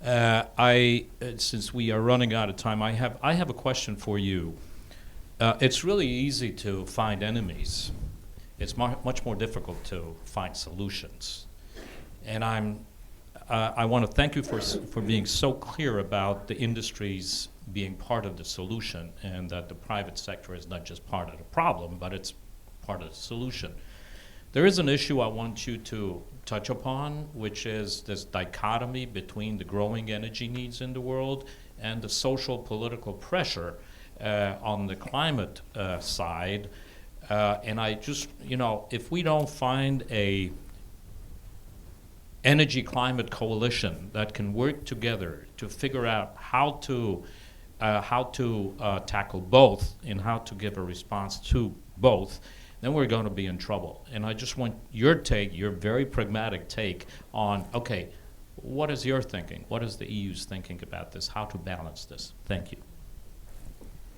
Since we are running out of time, I have a question for you. It's really easy to find enemies. It's much more difficult to find solutions. And I want to thank you for being so clear about the industries being part of the solution, and that the private sector is not just part of the problem, but it's part of the solution. There is an issue I want you to touch upon, which is this dichotomy between the growing energy needs in the world and the social political pressure on the climate side. And I just, if we don't find a energy climate coalition that can work together to figure out how to tackle both and how to give a response to both, then we're going to be in trouble. And I just want your take, your very pragmatic take on, okay, what is your thinking? What is the EU's thinking about this? How to balance this? Thank you.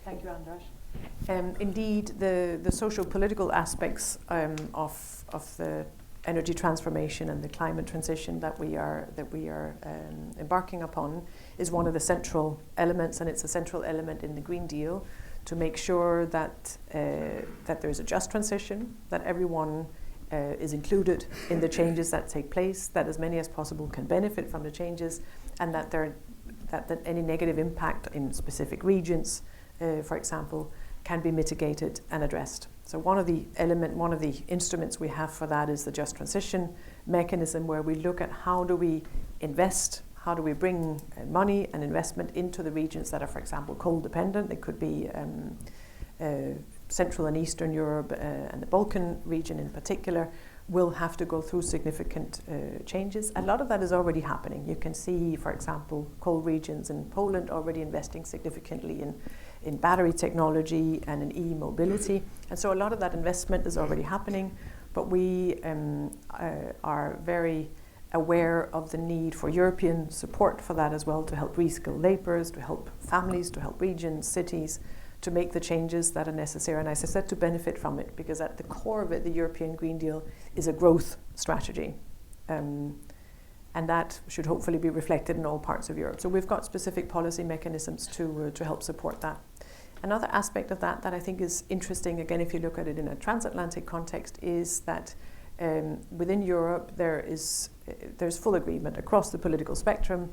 Thank you, Andras. Indeed, the social political aspects of the energy transformation and the climate transition that we are embarking upon is one of the central elements, and it's a central element in the Green Deal, to make sure that there is a just transition, that everyone is included in the changes that take place, that as many as possible can benefit from the changes, and that any negative impact in specific regions, for example, can be mitigated and addressed. So one of the instruments we have for that is the just transition mechanism, where we look at how do we invest, how do we bring money and investment into the regions that are, for example, coal dependent. It could be Central and Eastern Europe and the Balkan region in particular will have to go through significant changes. A lot of that is already happening. You can see, for example, coal regions in Poland already investing significantly in battery technology and in e-mobility. And so a lot of that investment is already happening, but we are very aware of the need for European support for that as well, to help reskill labourers, to help families, to help regions, cities, to make the changes that are necessary, and as I said, to benefit from it, because at the core of it, the European Green Deal is a growth strategy. And that should hopefully be reflected in all parts of Europe. So we've got specific policy mechanisms to help support that. Another aspect of that I think is interesting, again, if you look at it in a transatlantic context, is that within Europe there's full agreement across the political spectrum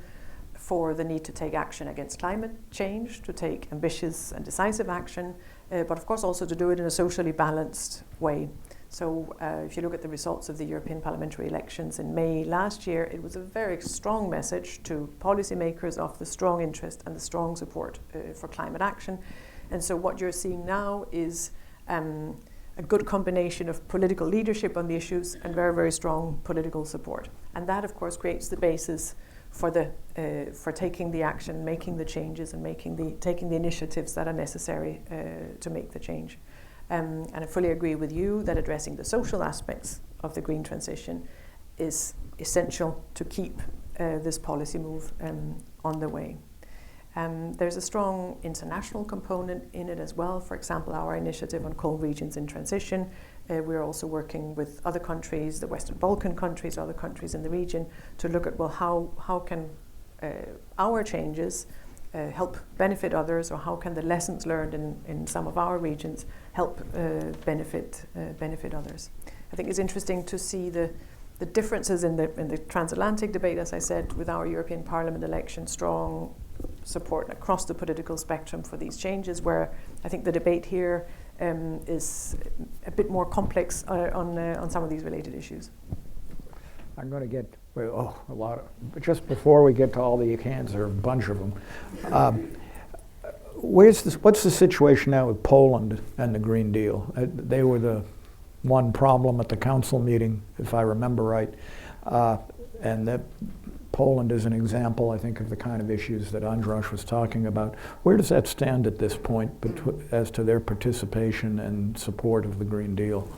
for the need to take action against climate change, to take ambitious and decisive action, but of course also to do it in a socially balanced way. So if you look at the results of the European parliamentary elections in May last year, it was a very strong message to policymakers of the strong interest and the strong support for climate action. And so what you're seeing now is a good combination of political leadership on the issues and very, very strong political support. And that, of course, creates the basis for taking the action, making the changes, and taking the initiatives that are necessary to make the change. And I fully agree with you that addressing the social aspects of the green transition is essential to keep this policy move on the way. There's a strong international component in it as well. For example, our initiative on coal regions in transition. We're also working with other countries, the Western Balkan countries, other countries in the region, to look at, well, how can our changes help benefit others, or how can the lessons learned in some of our regions help benefit others. I think it's interesting to see the differences in the transatlantic debate, as I said, with our European Parliament election, strong support across the political spectrum for these changes, where I think the debate here is a bit more complex on some of these related issues. I'm going to get a lot of, but just before we get to all the hands, there are a bunch of them. What's the situation now with Poland and the Green Deal? They were the one problem at the council meeting, if I remember right, and that Poland as an example, I think, of the kind of issues that Andras was talking about. Where does that stand at this point as to their participation and support of the Green Deal?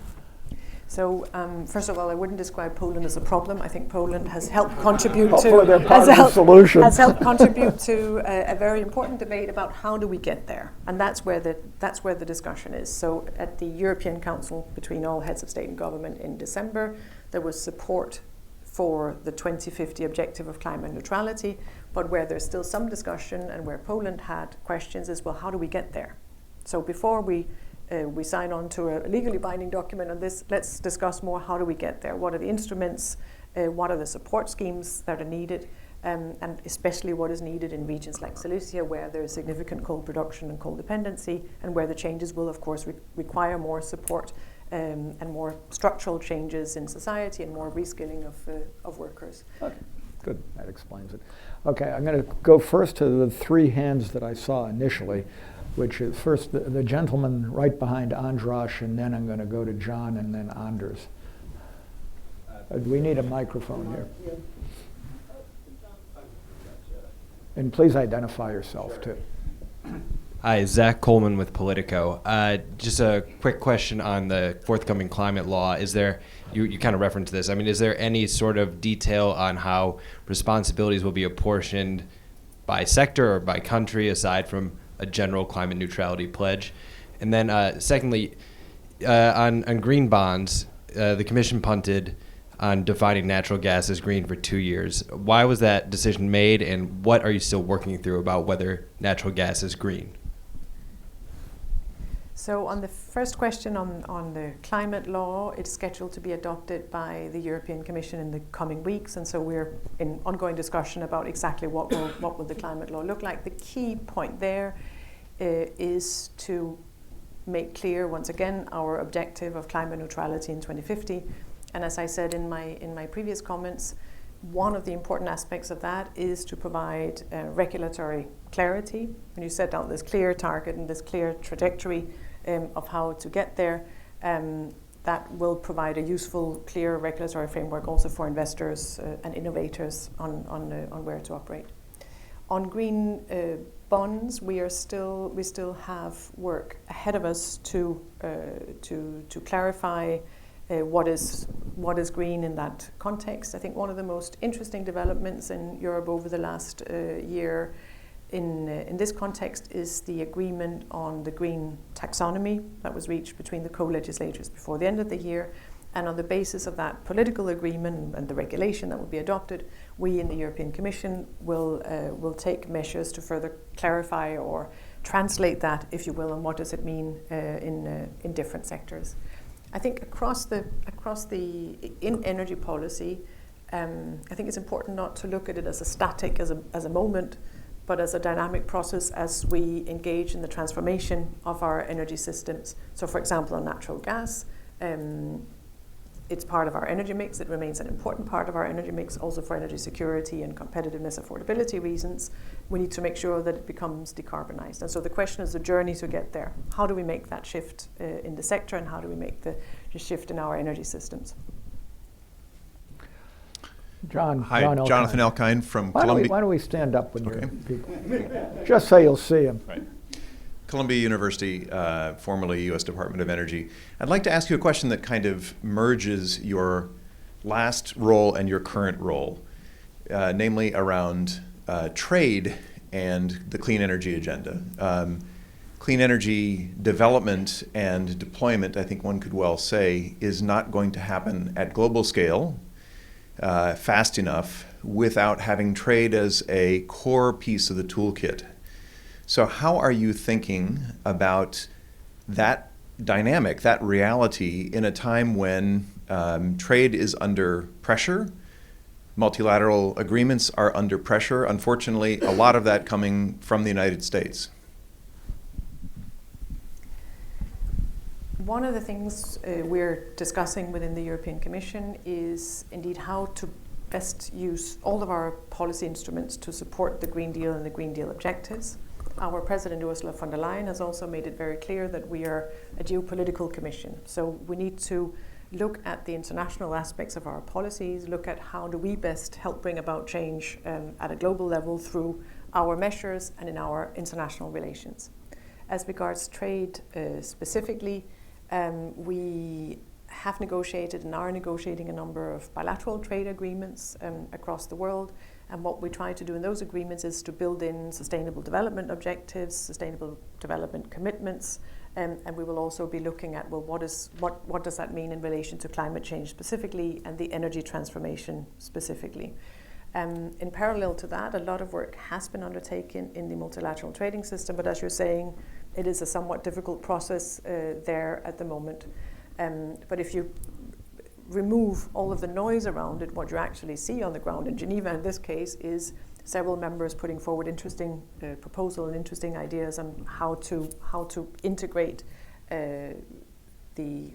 So, first of all, I wouldn't describe Poland as a problem. I think Poland has helped contribute Hopefully they're part of the solution. has helped contribute to a very important debate about how do we get there, and that's where the discussion is. So, at the European Council between all heads of state and government in December, there was support for the 2050 objective of climate neutrality, but where there's still some discussion and where Poland had questions is, well, how do we get there? So before we sign on to a legally binding document on this, let's discuss more, how do we get there? What are the instruments? What are the support schemes that are needed? And especially what is needed in regions like Silesia, where there is significant coal production and coal dependency, and where the changes will, of course, require more support and more structural changes in society and more reskilling of workers. Okay, good. That explains it. Okay, I'm going to go first to the three hands that I saw initially, which is first the gentleman right behind Andras, and then I'm going to go to John and then Anders. We need a microphone here. And please identify yourself, too. Hi, Zach Coleman with Politico. Just a quick question on the forthcoming climate law. Is there, you kind of referenced this, I mean, is there any sort of detail on how responsibilities will be apportioned by sector or by country aside from a general climate neutrality pledge? And then secondly, on green bonds, the Commission punted on defining natural gas as green for 2 years. Why was that decision made, and what are you still working through about whether natural gas is green? So on the first question on the climate law, it's scheduled to be adopted by the European Commission in the coming weeks, and so we're in ongoing discussion about exactly what will the climate law look like. The key point there is to make clear once again our objective of climate neutrality in 2050. And as I said in my previous comments, one of the important aspects of that is to provide regulatory clarity. When you set down this clear target and this clear trajectory of how to get there, that will provide a useful, clear regulatory framework also for investors and innovators on where to operate. On green bonds, we still have work ahead of us to clarify what is green in that context. I think one of the most interesting developments in Europe over the last year in this context is the agreement on the green taxonomy that was reached between the co-legislators before the end of the year. And on the basis of that political agreement and the regulation that will be adopted, we in the European Commission will take measures to further clarify or translate that, if you will, and what does it mean in different sectors. I think across in energy policy, I think it's important not to look at it as a static, as a moment, but as a dynamic process as we engage in the transformation of our energy systems. So, for example, on natural gas, it's part of our energy mix. It remains an important part of our energy mix, also for energy security and competitiveness, affordability reasons. We need to make sure that it becomes decarbonized. And so the question is the journey to get there. How do we make that shift in the sector, and how do we make the shift in our energy systems? John. Hi, John Jonathan Elkine from Columbia. Why don't we stand up when Okay. you're people? Just so you'll see him. Right. Columbia University, formerly U.S. Department of Energy. I'd like to ask you a question that kind of merges your last role and your current role, namely around trade and the clean energy agenda. Clean energy development and deployment, I think one could well say, is not going to happen at global scale fast enough without having trade as a core piece of the toolkit. So how are you thinking about that dynamic, that reality, in a time when trade is under pressure, multilateral agreements are under pressure, unfortunately, a lot of that coming from the United States? One of the things we're discussing within the European Commission is indeed how to best use all of our policy instruments to support the Green Deal and the Green Deal objectives. Our President Ursula von der Leyen has also made it very clear that we are a geopolitical commission. So we need to look at the international aspects of our policies, look at how do we best help bring about change at a global level through our measures and in our international relations. As regards trade specifically, we have negotiated and are negotiating a number of bilateral trade agreements across the world. And what we try to do in those agreements is to build in sustainable development objectives, sustainable development commitments, and we will also be looking at, well, what does that mean in relation to climate change specifically and the energy transformation specifically. In parallel to that, a lot of work has been undertaken in the multilateral trading system, but as you're saying, it is a somewhat difficult process there at the moment. But if you remove all of the noise around it, what you actually see on the ground in Geneva in this case is several members putting forward interesting proposals and interesting ideas on how to integrate the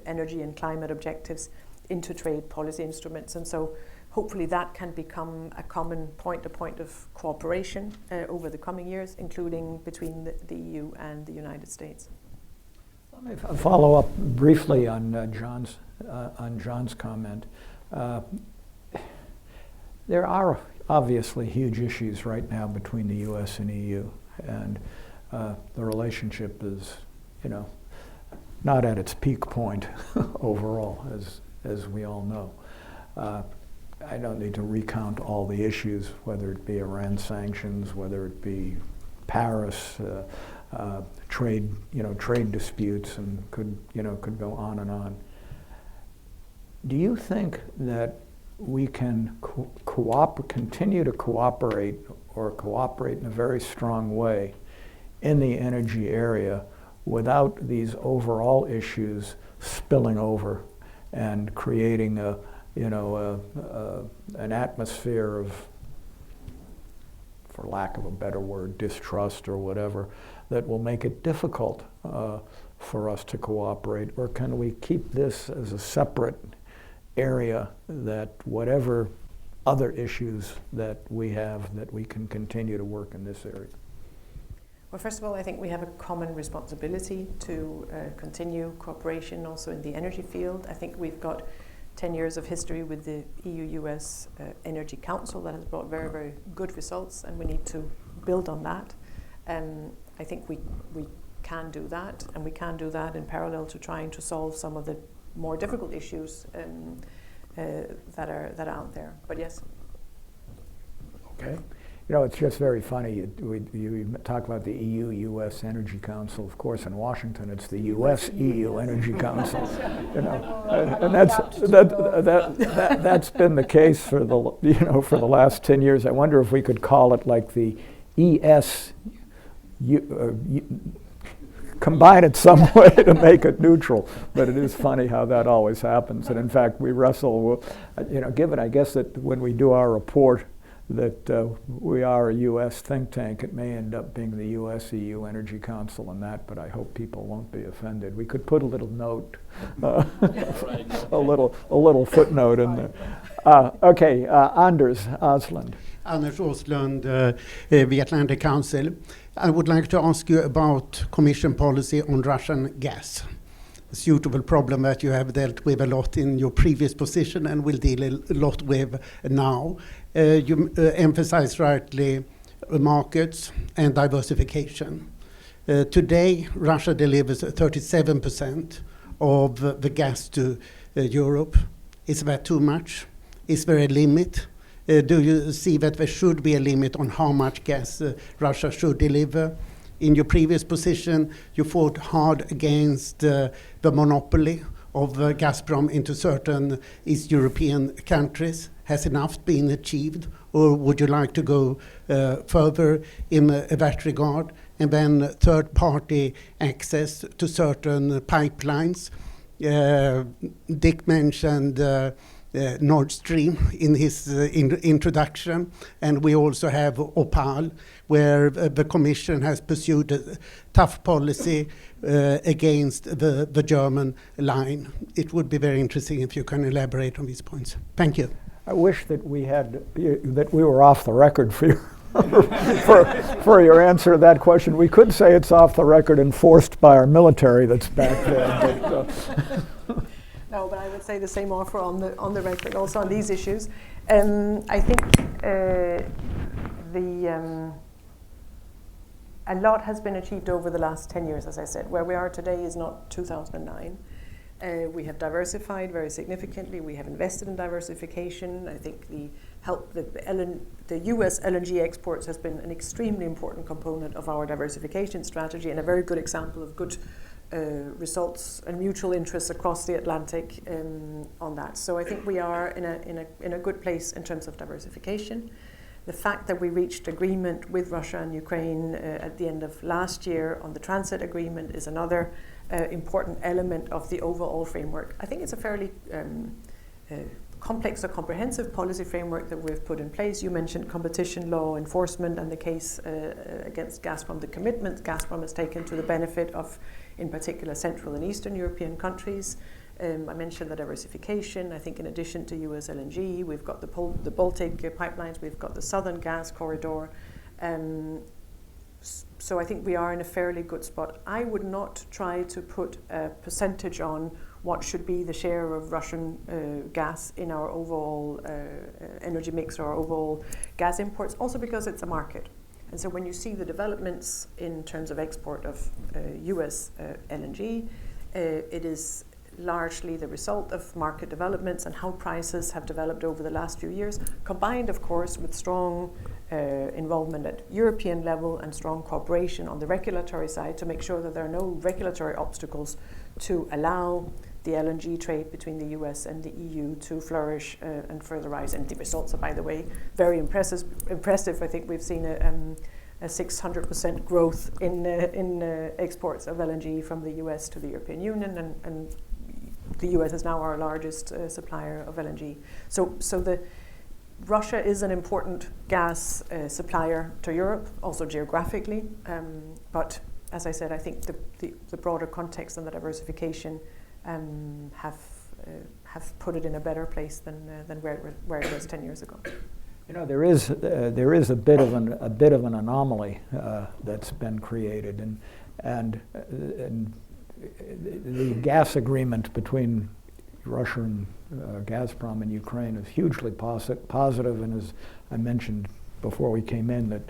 energy and climate objectives into trade policy instruments. And so hopefully that can become a common point, a point of cooperation over the coming years, including between the EU and the United States. Let me follow up briefly on John's comment. There are obviously huge issues right now between the U.S. and EU, and the relationship is, not at its peak point overall, as we all know. I don't need to recount all the issues, whether it be Iran sanctions, whether it be Paris, trade disputes, and could go on and on. Do you think that we can continue to cooperate in a very strong way in the energy area without these overall issues spilling over and creating an atmosphere of, for lack of a better word, distrust or whatever, that will make it difficult for us to cooperate? Or can we keep this as a separate area, that whatever other issues that we have, that we can continue to work in this area? Well, first of all, I think we have a common responsibility to continue cooperation also in the energy field. I think we've got 10 years of history with the EU-US Energy Council that has brought very, very good results, and we need to build on that. I think we can do that, and we can do that in parallel to trying to solve some of the more difficult issues that are out there. But yes. Okay. It's just very funny. You talk about the EU-US Energy Council. Of course, in Washington, it's the US-EU Energy Council. And that's been the case for the last 10 years. I wonder if we could call it like the combine it some way to make it neutral, but it is funny how that always happens. And in fact, we wrestle with, given I guess that when we do our report that we are a U.S. think tank, it may end up being the U.S.-EU Energy Council and that, but I hope people won't be offended. We could put a little note, a little footnote in there. Okay, Anders Åslund. Anders Åslund, the Atlantic Council. I would like to ask you about Commission policy on Russian gas. A suitable problem that you have dealt with a lot in your previous position and will deal a lot with now. You emphasize rightly markets and diversification. Today, Russia delivers 37% of the gas to Europe. Is that too much? Is there a limit? Do you see that there should be a limit on how much gas Russia should deliver? In your previous position, you fought hard against the monopoly of Gazprom into certain East European countries. Has enough been achieved, or would you like to go further in that regard? And then third-party access to certain pipelines. Dick mentioned Nord Stream in his introduction, and we also have Opal, where the Commission has pursued a tough policy against the German line. It would be very interesting if you can elaborate on these points. Thank you. I wish that we were off the record for your for your answer to that question. We could say it's off the record enforced by our military that's back there. But, No, but I would say the same offer on the record, also on these issues. I think a lot has been achieved over the last 10 years, as I said. Where we are today is not 2009. We have diversified very significantly. We have invested in diversification. I think the US LNG exports has been an extremely important component of our diversification strategy, and a very good example of good results and mutual interests across the Atlantic on that. So I think we are in a good place in terms of diversification. The fact that we reached agreement with Russia and Ukraine at the end of last year on the transit agreement is another important element of the overall framework. I think it's a fairly complex or comprehensive policy framework that we've put in place. You mentioned competition law enforcement and the case against Gazprom, the commitments Gazprom has taken to the benefit of, in particular, Central and Eastern European countries. I mentioned the diversification. I think in addition to US LNG, we've got the Baltic pipelines, we've got the Southern Gas Corridor. So I think we are in a fairly good spot. I would not try to put a percentage on what should be the share of Russian gas in our overall energy mix or our overall gas imports, also because it's a market. And so when you see the developments in terms of export of US LNG, it is largely the result of market developments and how prices have developed over the last few years, combined, of course, with strong involvement at European level and strong cooperation on the regulatory side to make sure that there are no regulatory obstacles to allow the LNG trade between the US and the EU to flourish and further rise. And the results are, by the way, very impressive. I think we've seen a 600% growth in exports of LNG from the US to the European Union, and the US is now our largest supplier of LNG. So Russia is an important gas supplier to Europe, also geographically. But as I said, I think the broader context and the diversification have put it in a better place than where it was 10 years ago. You know, there is a bit of an anomaly that's been created, and the gas agreement between Russia and Gazprom and Ukraine is hugely positive, and as I mentioned before we came in, that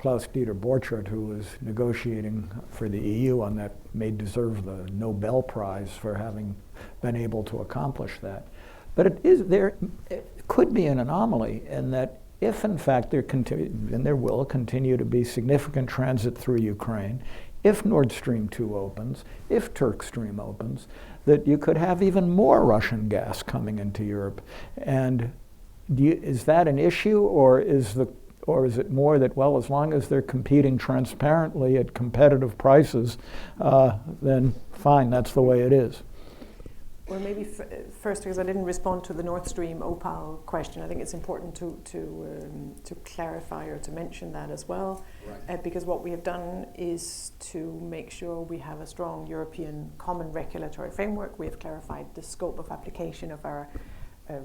Klaus-Dieter Borchardt, who was negotiating for the EU on that, may deserve the Nobel Prize for having been able to accomplish that. But it could be an anomaly in that if in fact there will continue to be significant transit through Ukraine, if Nord Stream 2 opens, if Turk Stream opens, that you could have even more Russian gas coming into Europe. And is that an issue, or is it more that, well, as long as they're competing transparently at competitive prices, then fine, that's the way it is? Well, maybe first, because I didn't respond to the Nord Stream OPAL question, I think it's important to clarify or to mention that as well. Right. Because what we have done is to make sure we have a strong European common regulatory framework. We have clarified the scope of application of our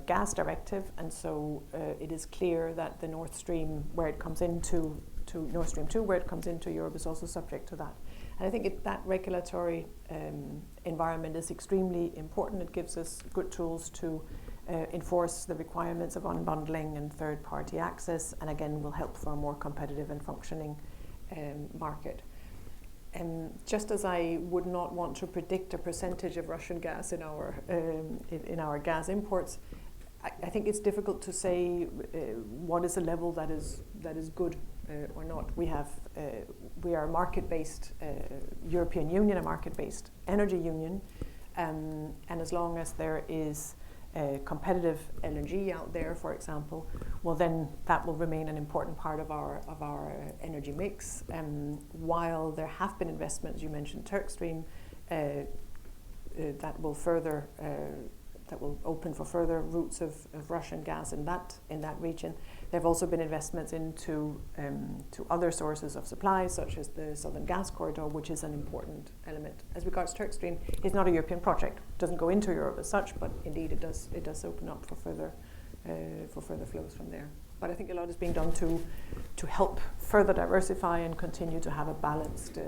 gas directive, and so it is clear that the Nord Stream, where it comes into Nord Stream 2, where it comes into Europe, is also subject to that. And I think that regulatory environment is extremely important. It gives us good tools to enforce the requirements of unbundling and third-party access, and again will help for a more competitive and functioning market. Just as I would not want to predict a percentage of Russian gas in our gas imports, I think it's difficult to say what is a level that is good or not. We are a market-based European Union, a market-based energy union, and as long as there is competitive LNG out there, for example, well then that will remain an important part of our energy mix. While there have been investments, you mentioned Turk Stream, that will open for further routes of Russian gas in that region. There have also been investments into to other sources of supply, such as the Southern Gas Corridor, which is an important element. As regards Turk Stream, it's not a European project. It doesn't go into Europe as such, but indeed it does open up for further flows from there. But I think a lot is being done to help further diversify and continue to have a balanced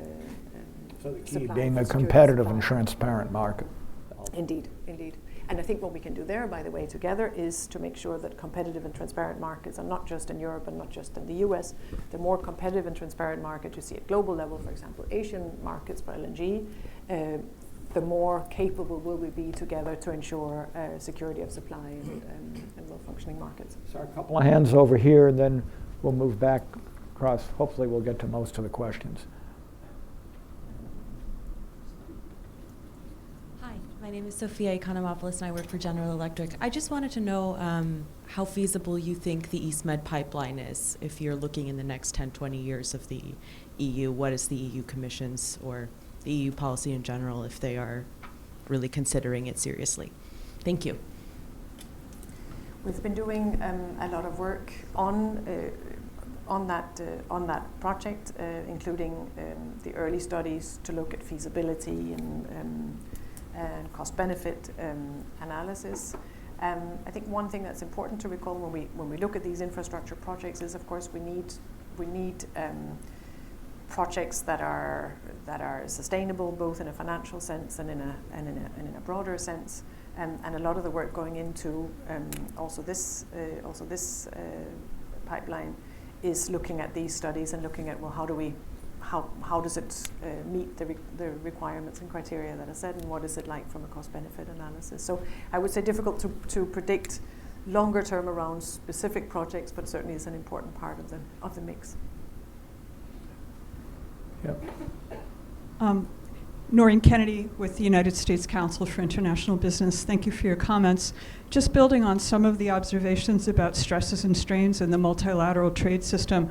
so the key being a competitive and transparent market. Indeed, indeed. And I think what we can do there, by the way, together is to make sure that competitive and transparent markets are not just in Europe and not just in the US. The more competitive and transparent market you see at global level, for example, Asian markets for LNG, the more capable will we be together to ensure security of supply and well-functioning markets. So a couple of hands over here, and then we'll move back across. Hopefully we'll get to most of the questions. My name is Sophia Economopoulos, and I work for General Electric. I just wanted to know how feasible you think the EastMed pipeline is. If you're looking in the next 10, 20 years of the EU, what is the EU Commission's or the EU policy in general, if they are really considering it seriously? Thank you. We've been doing a lot of work on that project, including the early studies to look at feasibility and cost-benefit analysis. I think one thing that's important to recall when we look at these infrastructure projects is, of course, we need projects that are sustainable, both in a financial sense and in a broader sense. And a lot of the work going into also this pipeline is looking at these studies and looking at, well, how does it meet the requirements and criteria that are set, and what is it like from a cost-benefit analysis? So I would say difficult to predict longer term around specific projects, but certainly is an important part of the mix. Yep. Noreen Kennedy with the United States Council for International Business. Thank you for your comments. Just building on some of the observations about stresses and strains in the multilateral trade system,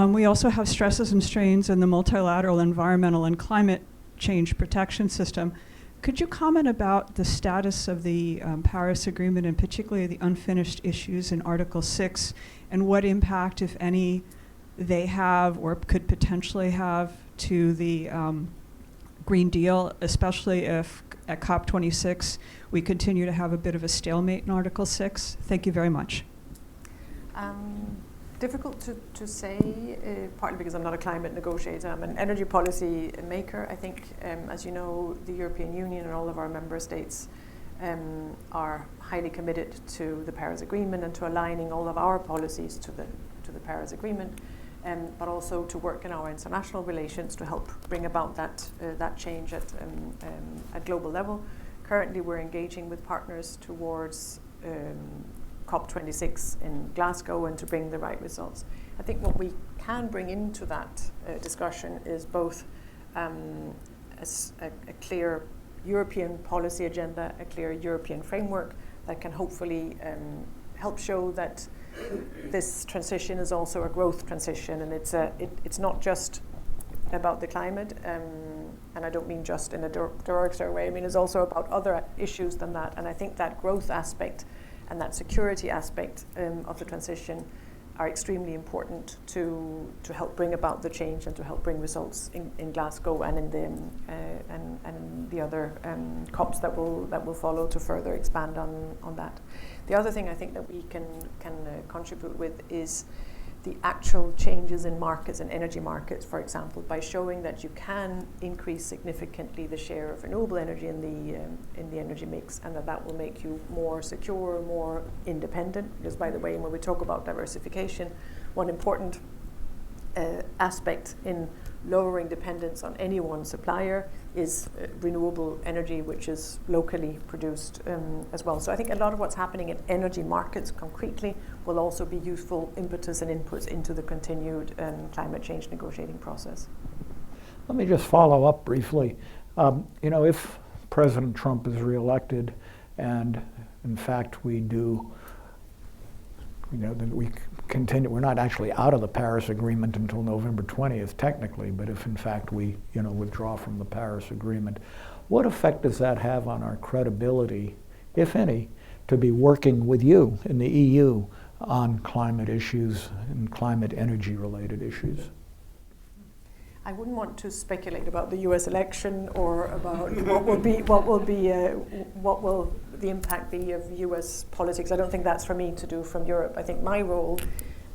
we also have stresses and strains in the multilateral environmental and climate change protection system. Could you comment about the status of the Paris Agreement, and particularly the unfinished issues in Article 6, and what impact, if any, they have or could potentially have to the Green Deal, especially if at COP26 we continue to have a bit of a stalemate in Article 6? Thank you very much. Difficult to say, partly because I'm not a climate negotiator. I'm an energy policy maker. I think, as you know, the European Union and all of our member states are highly committed to the Paris Agreement and to aligning all of our policies to the Paris Agreement, but also to work in our international relations to help bring about that change at global level. Currently, we're engaging with partners towards COP26 in Glasgow and to bring the right results. I think what we can bring into that discussion is both a clear European policy agenda, a clear European framework that can hopefully help show that this transition is also a growth transition, and it's not just about the climate, and I don't mean just in a derogatory way. I mean, it's also about other issues than that, and I think that growth aspect and that security aspect of the transition are extremely important to help bring about the change and to help bring results in Glasgow and in the other COPs that will follow to further expand on that. The other thing I think that we can contribute with is the actual changes in markets and energy markets, for example, by showing that you can increase significantly the share of renewable energy in the energy mix, and that will make you more secure, more independent. Because, by the way, when we talk about diversification, one important aspect in lowering dependence on any one supplier is renewable energy, which is locally produced as well. So I think a lot of what's happening in energy markets concretely will also be useful impetus and inputs into the continued climate change negotiating process. Let me just follow up briefly. If President Trump is reelected, and in fact we do, then we continue. We're not actually out of the Paris Agreement until November 20th, technically, but if in fact we, withdraw from the Paris Agreement, what effect does that have on our credibility, if any, to be working with you in the EU on climate issues and climate energy-related issues? I wouldn't want to speculate about the U.S. election or about what will the impact be of U.S. politics. I don't think that's for me to do from Europe. I think my role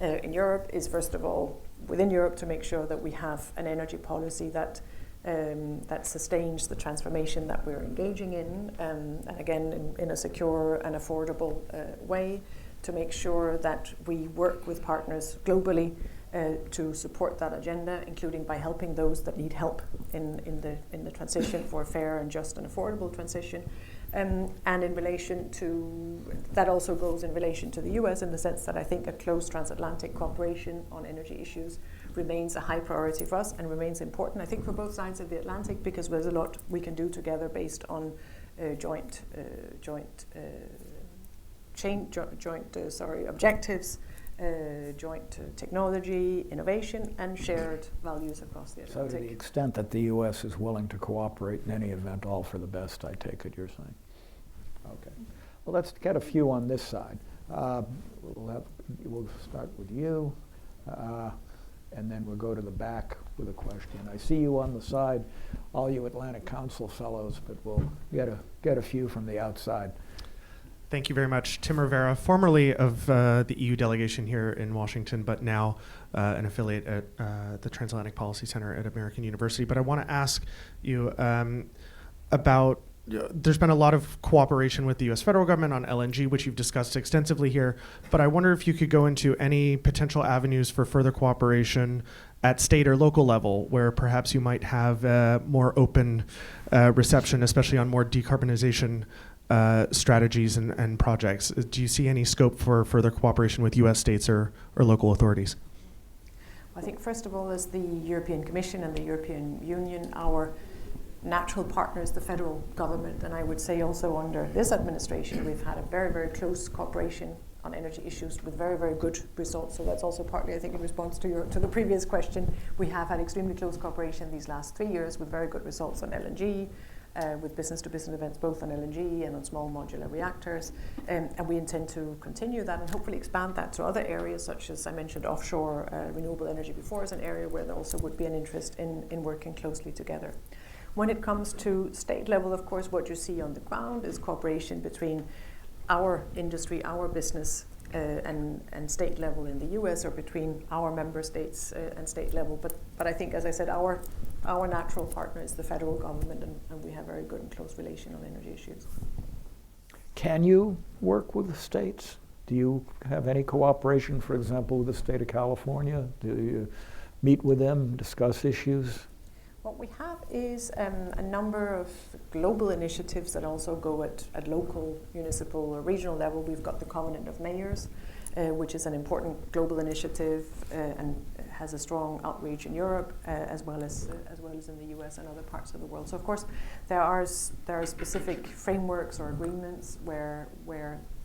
in Europe is, first of all, within Europe, to make sure that we have an energy policy that that sustains the transformation that we're engaging in, and again in a secure and affordable way, to make sure that we work with partners globally to support that agenda, including by helping those that need help in the transition for a fair and just and affordable transition. And in relation to, that also goes in relation to the US, in the sense that I think a close transatlantic cooperation on energy issues remains a high priority for us and remains important, I think, for both sides of the Atlantic, because there's a lot we can do together based on joint objectives, joint technology, innovation, and shared values across the Atlantic. So to the extent that the U.S. is willing to cooperate in any event, all for the best, I take it you're saying. Okay. Well, let's get a few on this side. We'll start with you, and then we'll go to the back with a question. I see you on the side, all you Atlantic Council fellows, but we'll get a few from the outside. Thank you very much. Tim Rivera, formerly of the EU delegation here in Washington, but now an affiliate at the Transatlantic Policy Center at American University. But I want to ask you about, there's been a lot of cooperation with the US federal government on LNG, which you've discussed extensively here, but I wonder if you could go into any potential avenues for further cooperation at state or local level, where perhaps you might have more open reception, especially on more decarbonization strategies and projects. Do you see any scope for further cooperation with US states or local authorities? I think, first of all, as the European Commission and the European Union, our natural partner is the federal government, and I would say also under this administration we've had a very, very close cooperation on energy issues with very, very good results. So that's also partly, I think, in response to the previous question. We have had extremely close cooperation these last 3 years with very good results on LNG, with business-to-business events both on LNG and on small modular reactors, and we intend to continue that and hopefully expand that to other areas, such as I mentioned offshore renewable energy before, as an area where there also would be an interest in working closely together. When it comes to state level, of course, what you see on the ground is cooperation between our industry, our business, and state level in the US, or between our member states and state level. But I think, as I said, our natural partner is the federal government, and we have very good and close relation on energy issues. Can you work with the states? Do you have any cooperation, for example, with the state of California? Do you meet with them, discuss issues? What we have is a number of global initiatives that also go at local, municipal, or regional level. We've got the Covenant of Mayors, which is an important global initiative and has a strong outreach in Europe, as well as in the US and other parts of the world. So of course there are specific frameworks or agreements where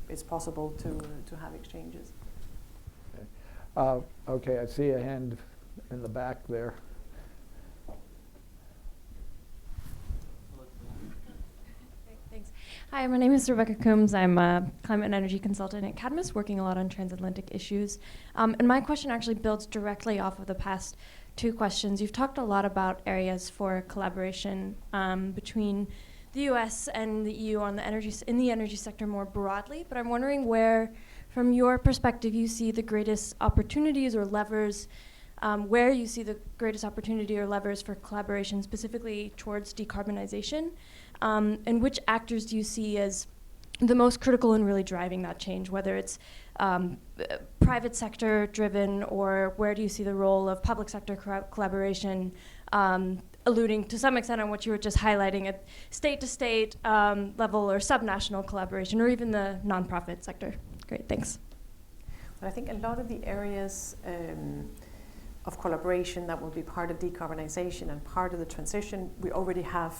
it's possible to have exchanges. Okay, I see a hand in the back there. Thanks. Hi, my name is Rebecca Coombs. I'm a climate and energy consultant at Cadmus, working a lot on transatlantic issues. And my question actually builds directly off of the past two questions. You've talked a lot about areas for collaboration between the U.S. and the EU on the energy sector more broadly. But I'm wondering where, from your perspective, you see the greatest opportunities or levers. Where you see the greatest opportunity or levers for collaboration, specifically towards decarbonization, and which actors do you see as the most critical in really driving that change, whether it's private sector driven, or where do you see the role of public sector collaboration, alluding to some extent on what you were just highlighting at state-to-state level, or subnational collaboration, or even the nonprofit sector? Great, thanks. But I think a lot of the areas of collaboration that will be part of decarbonization and part of the transition, we already have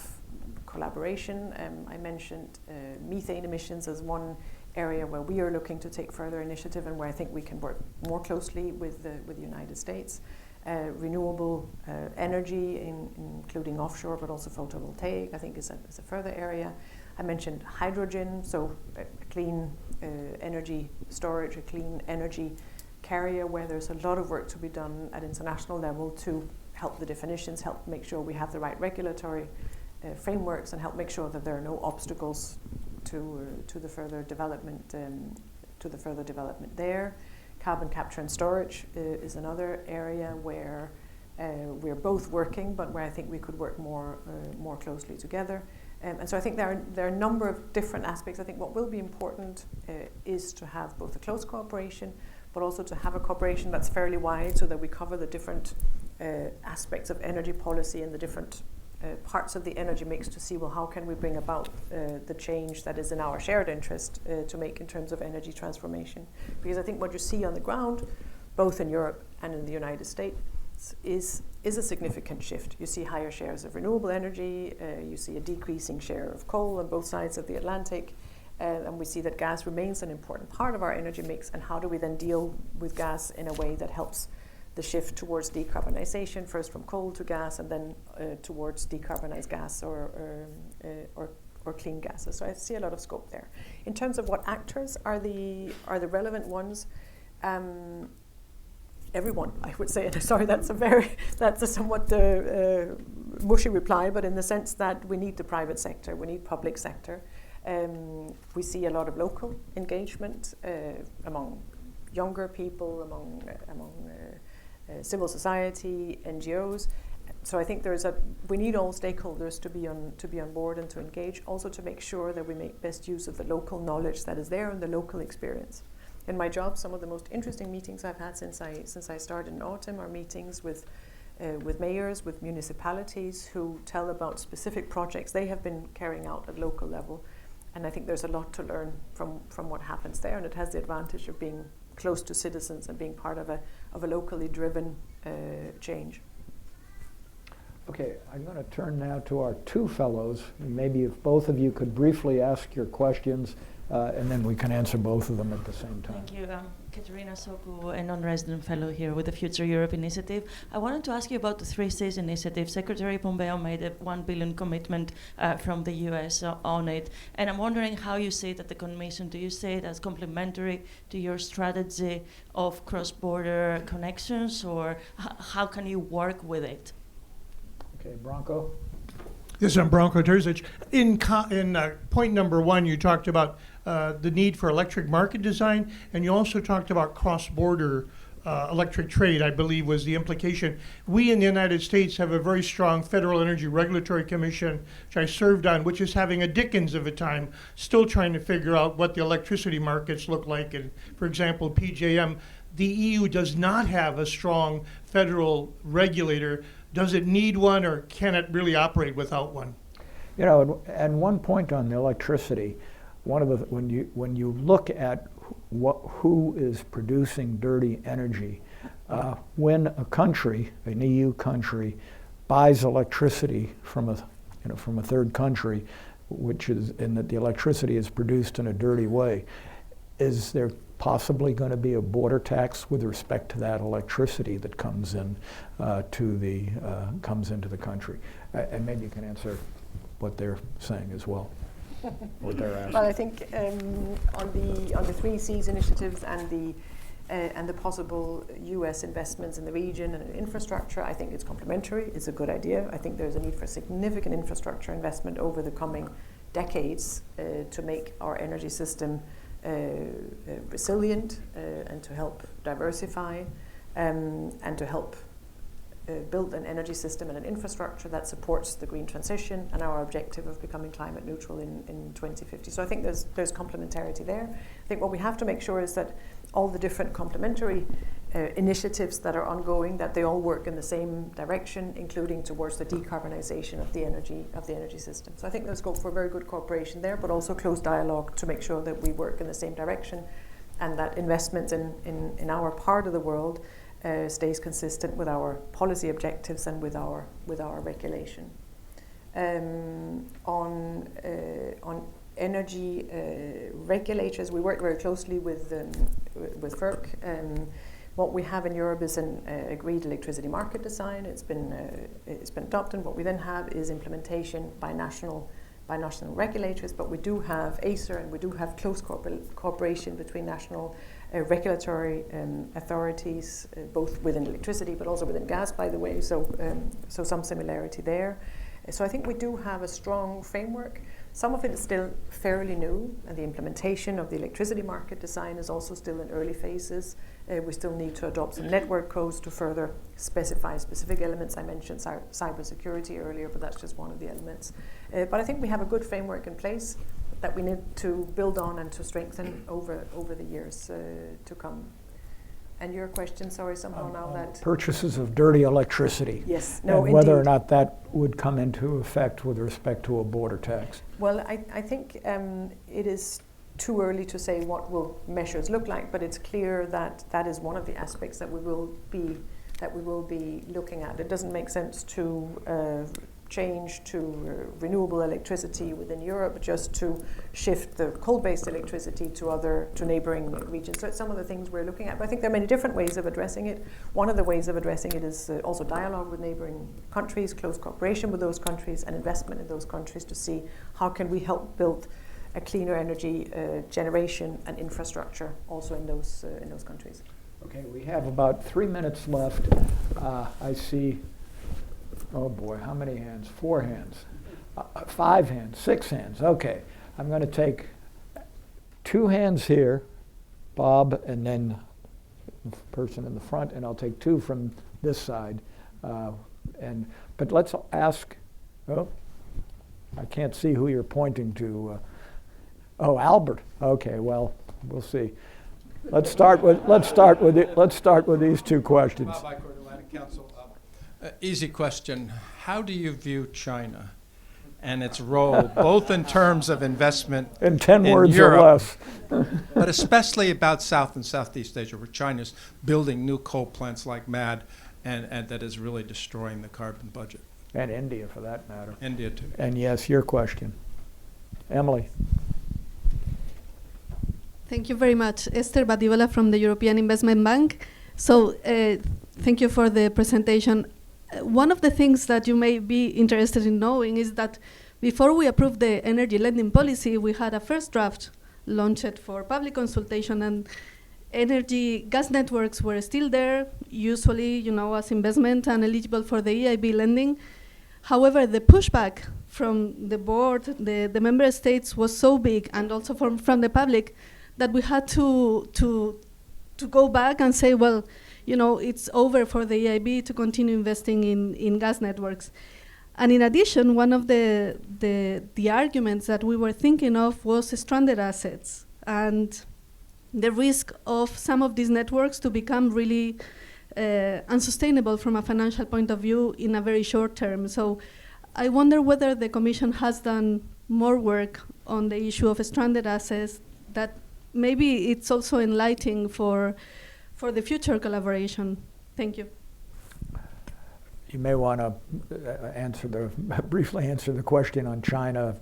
collaboration. I mentioned methane emissions as one area where we are looking to take further initiative, and where I think we can work more closely with the United States. Renewable energy, including offshore, but also photovoltaic, I think is a further area. I mentioned hydrogen, so clean energy storage, a clean energy carrier, where there's a lot of work to be done at international level to help the definitions, help make sure we have the right regulatory frameworks, and help make sure that there are no obstacles to the further development there. Carbon capture and storage is another area where we're both working, but where I think we could work more closely together. And so I think there are a number of different aspects. I think what will be important is to have both a close cooperation, but also to have a cooperation that's fairly wide so that we cover the different aspects of energy policy and the different parts of the energy mix to see, well, how can we bring about the change that is in our shared interest to make in terms of energy transformation. Because I think what you see on the ground, both in Europe and in the United States, is a significant shift. You see higher shares of renewable energy, you see a decreasing share of coal on both sides of the Atlantic, and we see that gas remains an important part of our energy mix, and how do we then deal with gas in a way that helps the shift towards decarbonization, first from coal to gas, and then towards decarbonized gas or clean gases. So I see a lot of scope there. In terms of what actors are the relevant ones, everyone, I would say. Sorry, that's a somewhat mushy reply, but in the sense that we need the private sector, we need public sector. We see a lot of local engagement among younger people, among civil society, NGOs. So I think we need all stakeholders to be on board and to engage, also to make sure that we make best use of the local knowledge that is there and the local experience. In my job, some of the most interesting meetings I've had since I started in autumn are meetings with mayors, with municipalities who tell about specific projects they have been carrying out at local level. And I think there's a lot to learn from what happens there, and it has the advantage of being close to citizens and being part of a locally driven change. Okay, I'm going to turn now to our two fellows. Maybe if both of you could briefly ask your questions, and then we can answer both of them at the same time. Thank you. Katerina Soku, a non-resident fellow here with the Future Europe Initiative. I wanted to ask you about the 3 Cs initiative. Secretary Pompeo made a $1 billion commitment from the US on it. And I'm wondering how you see it at the Commission. Do you see it as complementary to your strategy of cross-border connections, or how can you work with it? Okay, Branko. Yes, I'm Branko Terzic. In point number 1, you talked about the need for electric market design, and you also talked about cross-border electric trade, I believe was the implication. We in the United States have a very strong Federal Energy Regulatory Commission, which I served on, which is having a Dickens of a time, still trying to figure out what the electricity markets look like. And for example, PJM, the EU does not have a strong federal regulator. Does it need one, or can it really operate without one? You know, and one point on the electricity, when you look at who is producing dirty energy, when a country, an EU country, buys electricity from a third country, which is in that the electricity is produced in a dirty way, is there possibly going to be a border tax with respect to that electricity that comes in comes into the country? And maybe you can answer what they're saying as well. What they're asking. Well, I think on the 3 Cs initiatives and the possible U.S. investments in the region and in infrastructure, I think it's complementary. It's a good idea. I think there's a need for significant infrastructure investment over the coming decades to make our energy system resilient and to help diversify and to help build an energy system and an infrastructure that supports the green transition and our objective of becoming climate neutral in 2050. So I think there's complementarity there. I think what we have to make sure is that all the different complementary initiatives that are ongoing, that they all work in the same direction, including towards the decarbonization of the energy system. So I think there's scope for very good cooperation there, but also close dialogue to make sure that we work in the same direction and that investments in our part of the world stays consistent with our policy objectives and with our regulation. On energy regulators, we work very closely with FERC. What we have in Europe is an agreed electricity market design. It's been adopted. What we then have is implementation by national regulators, but we do have ACER and we do have close cooperation between national regulatory authorities, both within electricity but also within gas, by the way, so some similarity there. So I think we do have a strong framework. Some of it is still fairly new, and the implementation of the electricity market design is also still in early phases. We still need to adopt some network codes to further specify specific elements. I mentioned cybersecurity earlier, but that's just one of the elements. But I think we have a good framework in place that we need to build on and to strengthen over the years to come. And your question, sorry, somehow now that... Purchases of dirty electricity. Yes, no, and whether or indeed. not that would come into effect with respect to a border tax. Well, I think it is too early to say what will measures look like, but it's clear that that is one of the aspects that we will be looking at. It doesn't make sense to change to renewable electricity within Europe just to shift the coal-based electricity to neighboring regions. So it's some of the things we're looking at. But I think there are many different ways of addressing it. One of the ways of addressing it is also dialogue with neighboring countries, close cooperation with those countries, and investment in those countries to see how can we help build a cleaner energy generation and infrastructure also in those countries. Okay, we have about 3 minutes left. I see, oh boy, how many hands? 4 hands, 5 hands, 6 hands. Okay, I'm going to take 2 hands here, Bob, and then the person in the front, and I'll take 2 from this side. But let's ask, oh, I can't see who you're pointing to. Oh, Albert. Okay, well, we'll see. Let's start with these 2 questions. Atlantic Council. Easy question. How do you view China and its role, both in terms of investment in 10 words Europe, or less, but especially about South and Southeast Asia, where China's building new coal plants like mad, and that is really destroying the carbon budget? And India, for that matter. India, too. And yes, your question. Emily. Thank you very much. Esther Badiola from the European Investment Bank. So thank you for the presentation. One of the things that you may be interested in knowing is that before we approved the energy lending policy, we had a first draft launched for public consultation, and gas networks were still there, usually, as investment and eligible for the EIB lending. However, the pushback from the board, the member states, was so big, and also from the public, that we had to go back and say, well, it's over for the EIB to continue investing in gas networks. And in addition, one of the arguments that we were thinking of was stranded assets and the risk of some of these networks to become really unsustainable from a financial point of view in a very short term. So I wonder whether the Commission has done more work on the issue of stranded assets, that maybe it's also enlightening for the future collaboration. Thank you. You may want to briefly answer the question on China.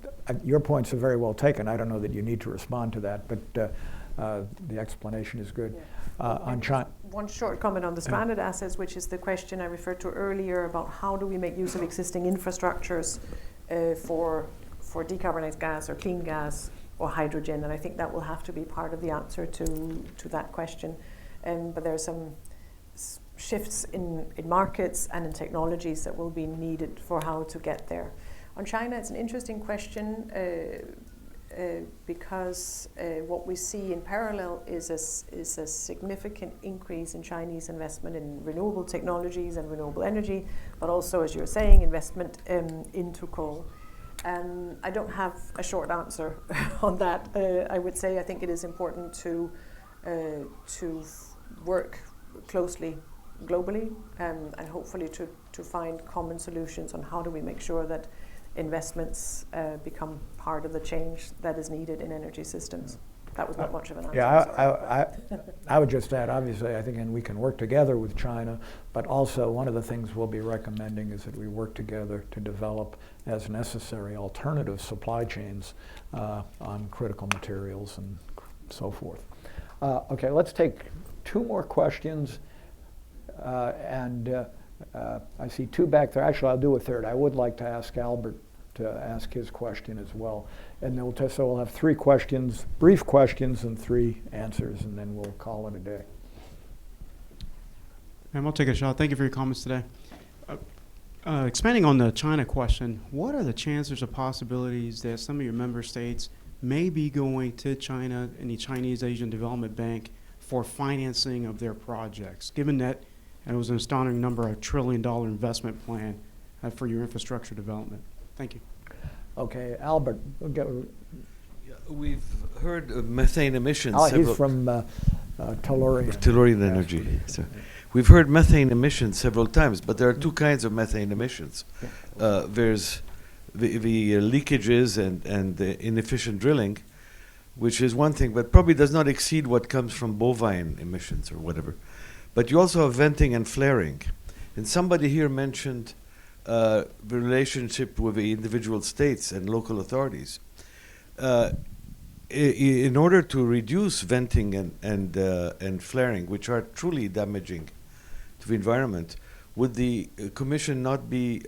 Your points are very well taken. I don't know that you need to respond to that, but the explanation is good. Yeah. On China. One short comment on the stranded assets, which is the question I referred to earlier about how do we make use of existing infrastructures for decarbonized gas or clean gas or hydrogen, and I think that will have to be part of the answer to that question. But there are some shifts in markets and in technologies that will be needed for how to get there. On China, it's an interesting question because what we see in parallel is a significant increase in Chinese investment in renewable technologies and renewable energy, but also, as you're saying, investment into coal. I don't have a short answer on that. I would say I think it is important to work closely globally and hopefully to find common solutions on how do we make sure that investments become part of the change that is needed in energy systems. That was not much of an answer. Yeah, I would just add, obviously, I think, and we can work together with China, but also one of the things we'll be recommending is that we work together to develop, as necessary, alternative supply chains on critical materials and so forth. Okay, let's take 2 more questions. I see 2 back there. Actually, I'll do a third. I would like to ask Albert to ask his question as well. And then so we'll have 3 questions, brief questions, and 3 answers, and then we'll call it a day. And we'll take a shot. Thank you for your comments today. Expanding on the China question, what are the chances or possibilities that some of your member states may be going to China and the Chinese Asian Development Bank for financing of their projects, given that it was an astounding number, $1 trillion investment plan for your infrastructure development? Thank you. Okay, Albert, we'll get. We've heard of methane emissions. Oh, he's from Tellurian. Tellurian Energy. So we've heard methane emissions several times, but there are two kinds of methane emissions. There's the leakages and the inefficient drilling, which is one thing, but probably does not exceed what comes from bovine emissions or whatever. But you also have venting and flaring. And somebody here mentioned the relationship with the individual states and local authorities. In order to reduce venting and flaring, which are truly damaging to the environment, would the Commission not be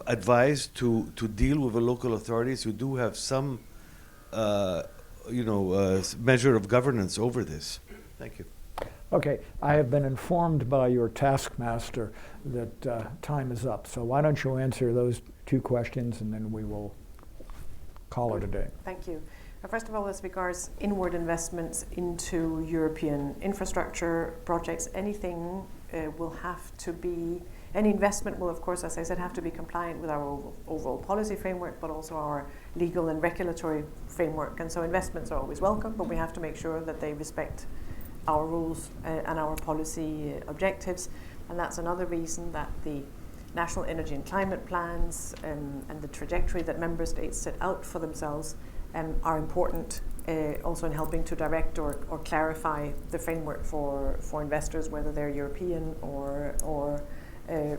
advised to deal with the local authorities who do have some, measure of governance over this? Thank you. Okay, I have been informed by your taskmaster that time is up. So why don't you answer those two questions, and then we will call it a day. Thank you. First of all, as regards inward investments into European infrastructure projects, anything will have to be, any investment will, of course, as I said, have to be compliant with our overall policy framework, but also our legal and regulatory framework. And so investments are always welcome, but we have to make sure that they respect our rules and our policy objectives. And that's another reason that the national energy and climate plans and the trajectory that member states set out for themselves are important also in helping to direct or clarify the framework for investors, whether they're European or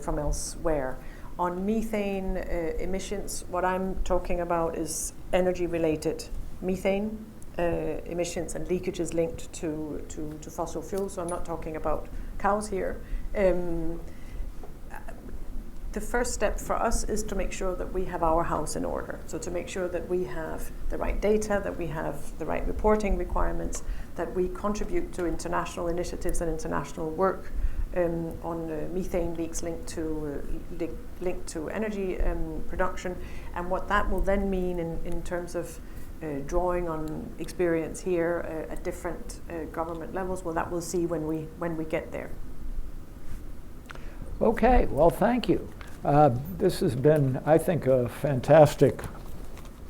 from elsewhere. On methane emissions, what I'm talking about is energy-related methane emissions and leakages linked to fossil fuels, so I'm not talking about cows here. The first step for us is to make sure that we have our house in order. So to make sure that we have the right data, that we have the right reporting requirements, that we contribute to international initiatives and international work on methane leaks linked to energy production. And what that will then mean in terms of drawing on experience here at different government levels, well, that we'll see when we get there. Okay, well, thank you. This has been, I think, a fantastic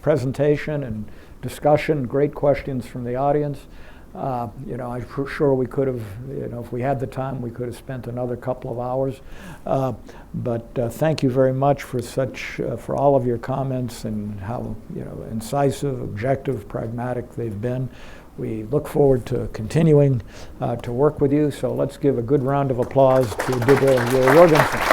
presentation and discussion, great questions from the audience. I'm sure we could have, if we had the time, we could have spent another couple of hours. But thank you very much for all of your comments and how, incisive, objective, pragmatic they've been. We look forward to continuing to work with you. So let's give a good round of applause to Ditte Juul-Jørgensen.